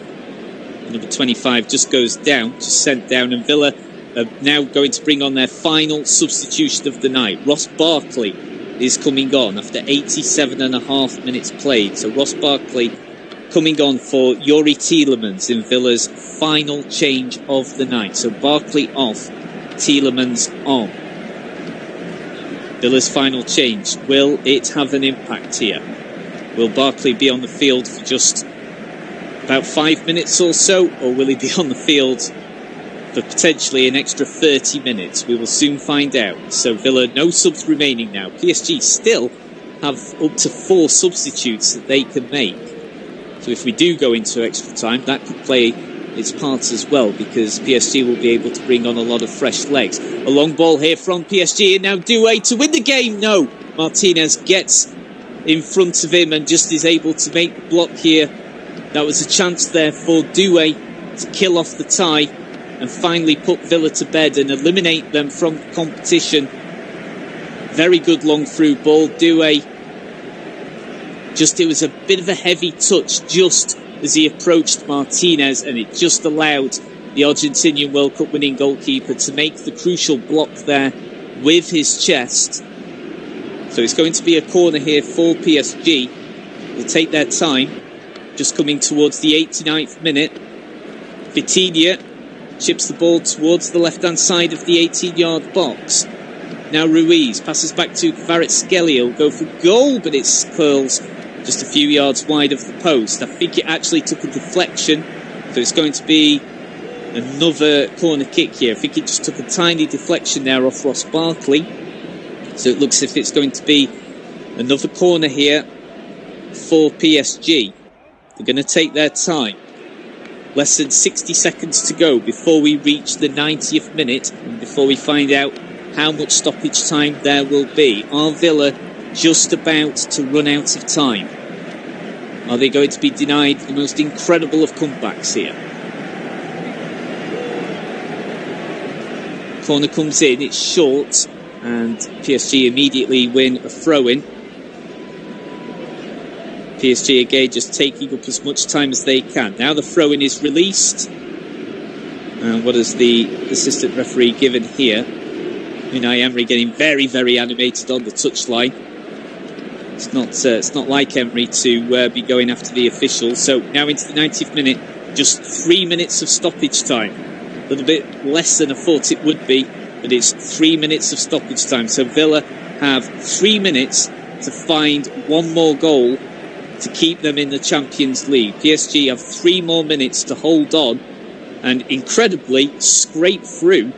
[SPEAKER 2] Number 25 just goes down, just sent down, and Villa are now going to bring on their final substitution of the night. Ross Barkley is coming on after 87.5 minutes played. So Ross Barkley coming on for Youri Tielemans in Villa's final change of the night. So Barkley off, Tielemans on. Villa's final change. Will it have an impact here? Will Barkley be on the field for just about 5 minutes or so, or will he be on the field for potentially an extra 30 minutes? We will soon find out. So Villa, no subs remaining now. PSG still have up to 4 substitutes that they can make. So if we do go into extra time, that could play its part as well, because PSG will be able to bring on a lot of fresh legs. A long ball here from PSG, and now Doué to win the game. No, Martinez gets in front of him and just is able to make the block here. That was a chance there for Doué to kill off the tie and finally put Villa to bed and eliminate them from the competition. Very good long through ball. Doué, it was a bit of a heavy touch just as he approached Martinez, and it just allowed the Argentinian World Cup winning goalkeeper to make the crucial block there with his chest. So it's going to be a corner here for PSG. They'll take their time. Just coming towards the 89th minute. Vitinha chips the ball towards the left-hand side of the 18-yard box. Now Ruiz passes back to Kvaratskhelia. He'll go for goal, but it's curls just a few yards wide of the post. I think it actually took a deflection, so it's going to be another corner kick here. I think it just took a tiny deflection there off Ross Barkley. So it looks as if it's going to be another corner here for PSG. They're going to take their time. Less than 60 seconds to go before we reach the 90th minute and before we find out how much stoppage time there will be. Are Villa just about to run out of time? Are they going to be denied the most incredible of comebacks here? Corner comes in, it's short, and PSG immediately win a throw-in. PSG again just taking up as much time as they can. Now the throw-in is released. And what has the assistant referee given here? Unai Emery getting very, very animated on the touchline. It's not like Emery to be going after the officials. So now into the 90th minute, just 3 minutes of stoppage time. A little bit less than I thought it would be, but it's 3 minutes of stoppage time. So Villa have 3 minutes to find one more goal to keep them in the Champions League. PSG have 3 more minutes to hold on and incredibly scrape through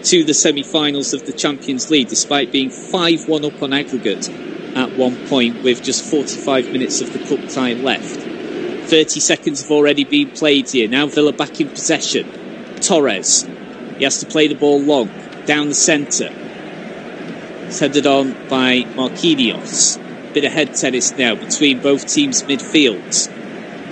[SPEAKER 2] to the semi-finals of the Champions League, despite being 5-1 up on aggregate at one point with just 45 minutes of the cup tie left. 30 seconds have already been played here. Now Villa back in possession. Torres, he has to play the ball long, down the centre. It's headed on by Marquinhos. Bit of head tennis now between both teams' midfields.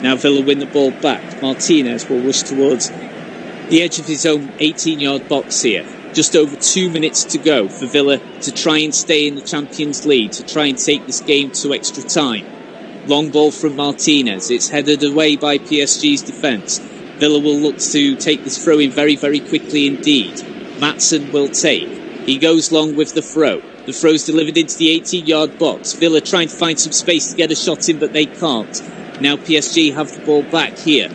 [SPEAKER 2] Now Villa win the ball back. Martinez will rush towards the edge of his own 18-yard box here. Just over 2 minutes to go for Villa to try and stay in the Champions League, to try and take this game to extra time. Long ball from Martinez. It's headed away by PSG's defence. Villa will look to take this throw in very, very quickly indeed. Maatsen will take. He goes long with the throw. The throw's delivered into the 18-yard box. Villa trying to find some space to get a shot in, but they can't. Now PSG have the ball back here.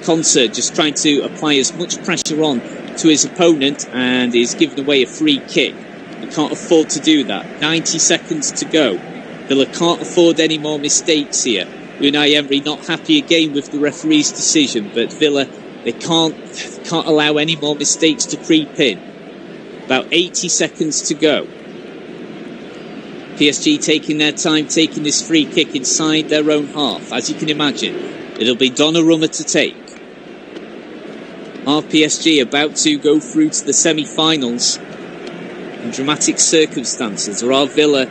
[SPEAKER 2] Concert just trying to apply as much pressure on to his opponent and is giving away a free kick. He can't afford to do that. 90 seconds to go. Villa can't afford any more mistakes here. Unai Emery not happy again with the referee's decision, but Villa, they can't allow any more mistakes to creep in. About 80 seconds to go. PSG taking their time, taking this free kick inside their own half. As you can imagine, it'll be Donnarumma to take. Are PSG about to go through to the semi-finals in dramatic circumstances, or are Villa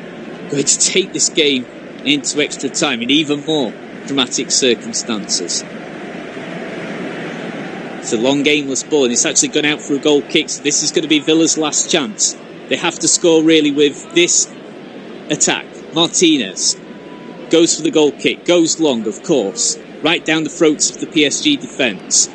[SPEAKER 2] going to take this game into extra time in even more dramatic circumstances? It's a long gameless ball and it's actually gone out for a goal kick, so this is going to be Villa's last chance. They have to score really with this attack. Martinez goes for the goal kick, goes long of course, right down the throats of the PSG defence.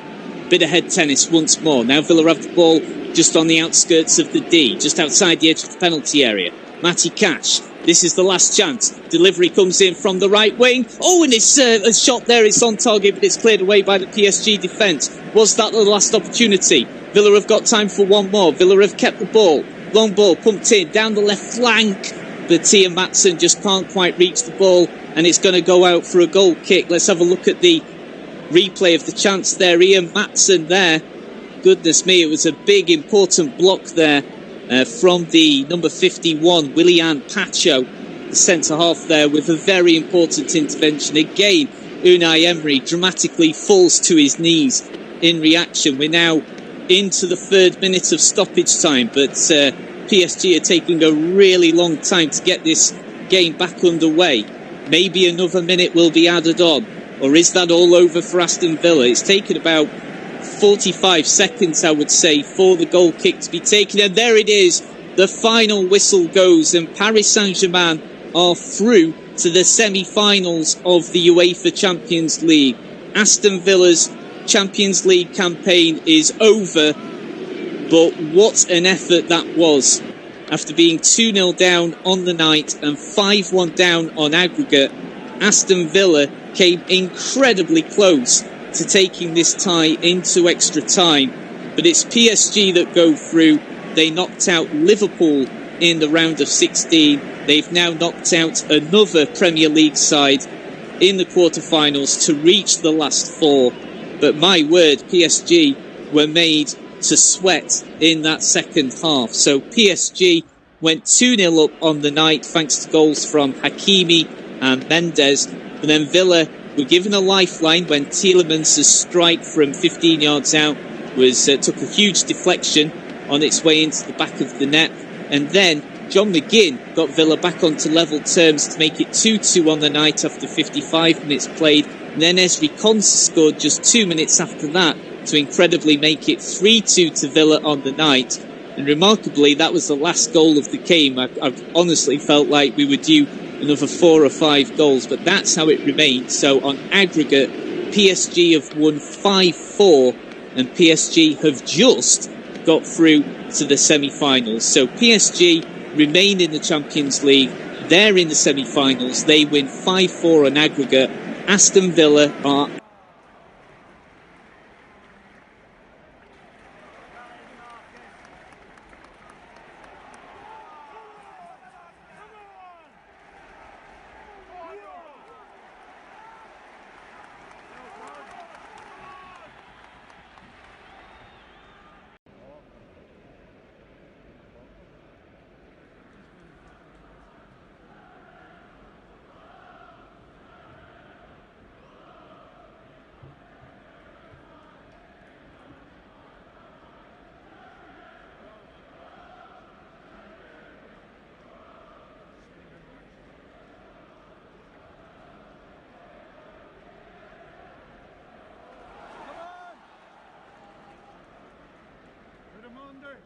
[SPEAKER 2] Bit of head tennis once more. Now Villa have the ball just on the outskirts of the D, just outside the edge of the penalty area. Matty Cash, this is the last chance. Delivery comes in from the right wing. Oh, and it's a shot there. It's on target, but it's cleared away by the PSG defence. Was that the last opportunity? Villa have got time for one more. Villa have kept the ball. Long ball pumped in down the left flank, but Ian Maatsen just can't quite reach the ball, and it's going to go out for a goal kick. Let's have a look at the replay of the chance there. Ian Maatsen there. Goodness me, it was a big important block there from the number 51, Willian Pacho, the centre-half there, with a very important intervention. Again, Unai Emery dramatically falls to his knees in reaction. We're now into the 3rd minute of stoppage time, but PSG are taking a really long time to get this game back underway. Maybe another minute will be added on, or is that all over for Aston Villa? It's taken about 45 seconds, I would say, for the goal kick to be taken, and there it is. The final whistle goes and Paris Saint-Germain are through to the semi-finals of the UEFA Champions League. Aston Villa's Champions League campaign is over, but what an effort that was. After being 2-0 down on the night and 5-1 down on aggregate, Aston Villa came incredibly close to taking this tie into extra time. but it's PSG that go through. They knocked out Liverpool in the round of 16. They've now knocked out another Premier League side in the quarterfinals to reach the last four. But my word, PSG were made to sweat in that second half. So PSG went 2-0 up on the night thanks to goals from Hakimi and Mendes. And then Villa were given a lifeline when Tielemans' strike from 15 yards out took a huge deflection on its way into the back of the net. And then John McGinn got Villa back onto level terms to make it 2-2 on the night after 55 minutes played. And then Ezri Konsa scored just 2 minutes after that to incredibly make it 3-2 to Villa on the night. And remarkably, that was the last goal of the game. I've honestly felt like we were due another 4 or 5 goals, but that's how it remained. So on aggregate, PSG have won 5-4, and PSG have just got through to the semi-finals. So PSG remain in the Champions League. They're in the semi-finals. They win 5-4 on aggregate. Aston Villa are
[SPEAKER 1] Put him under.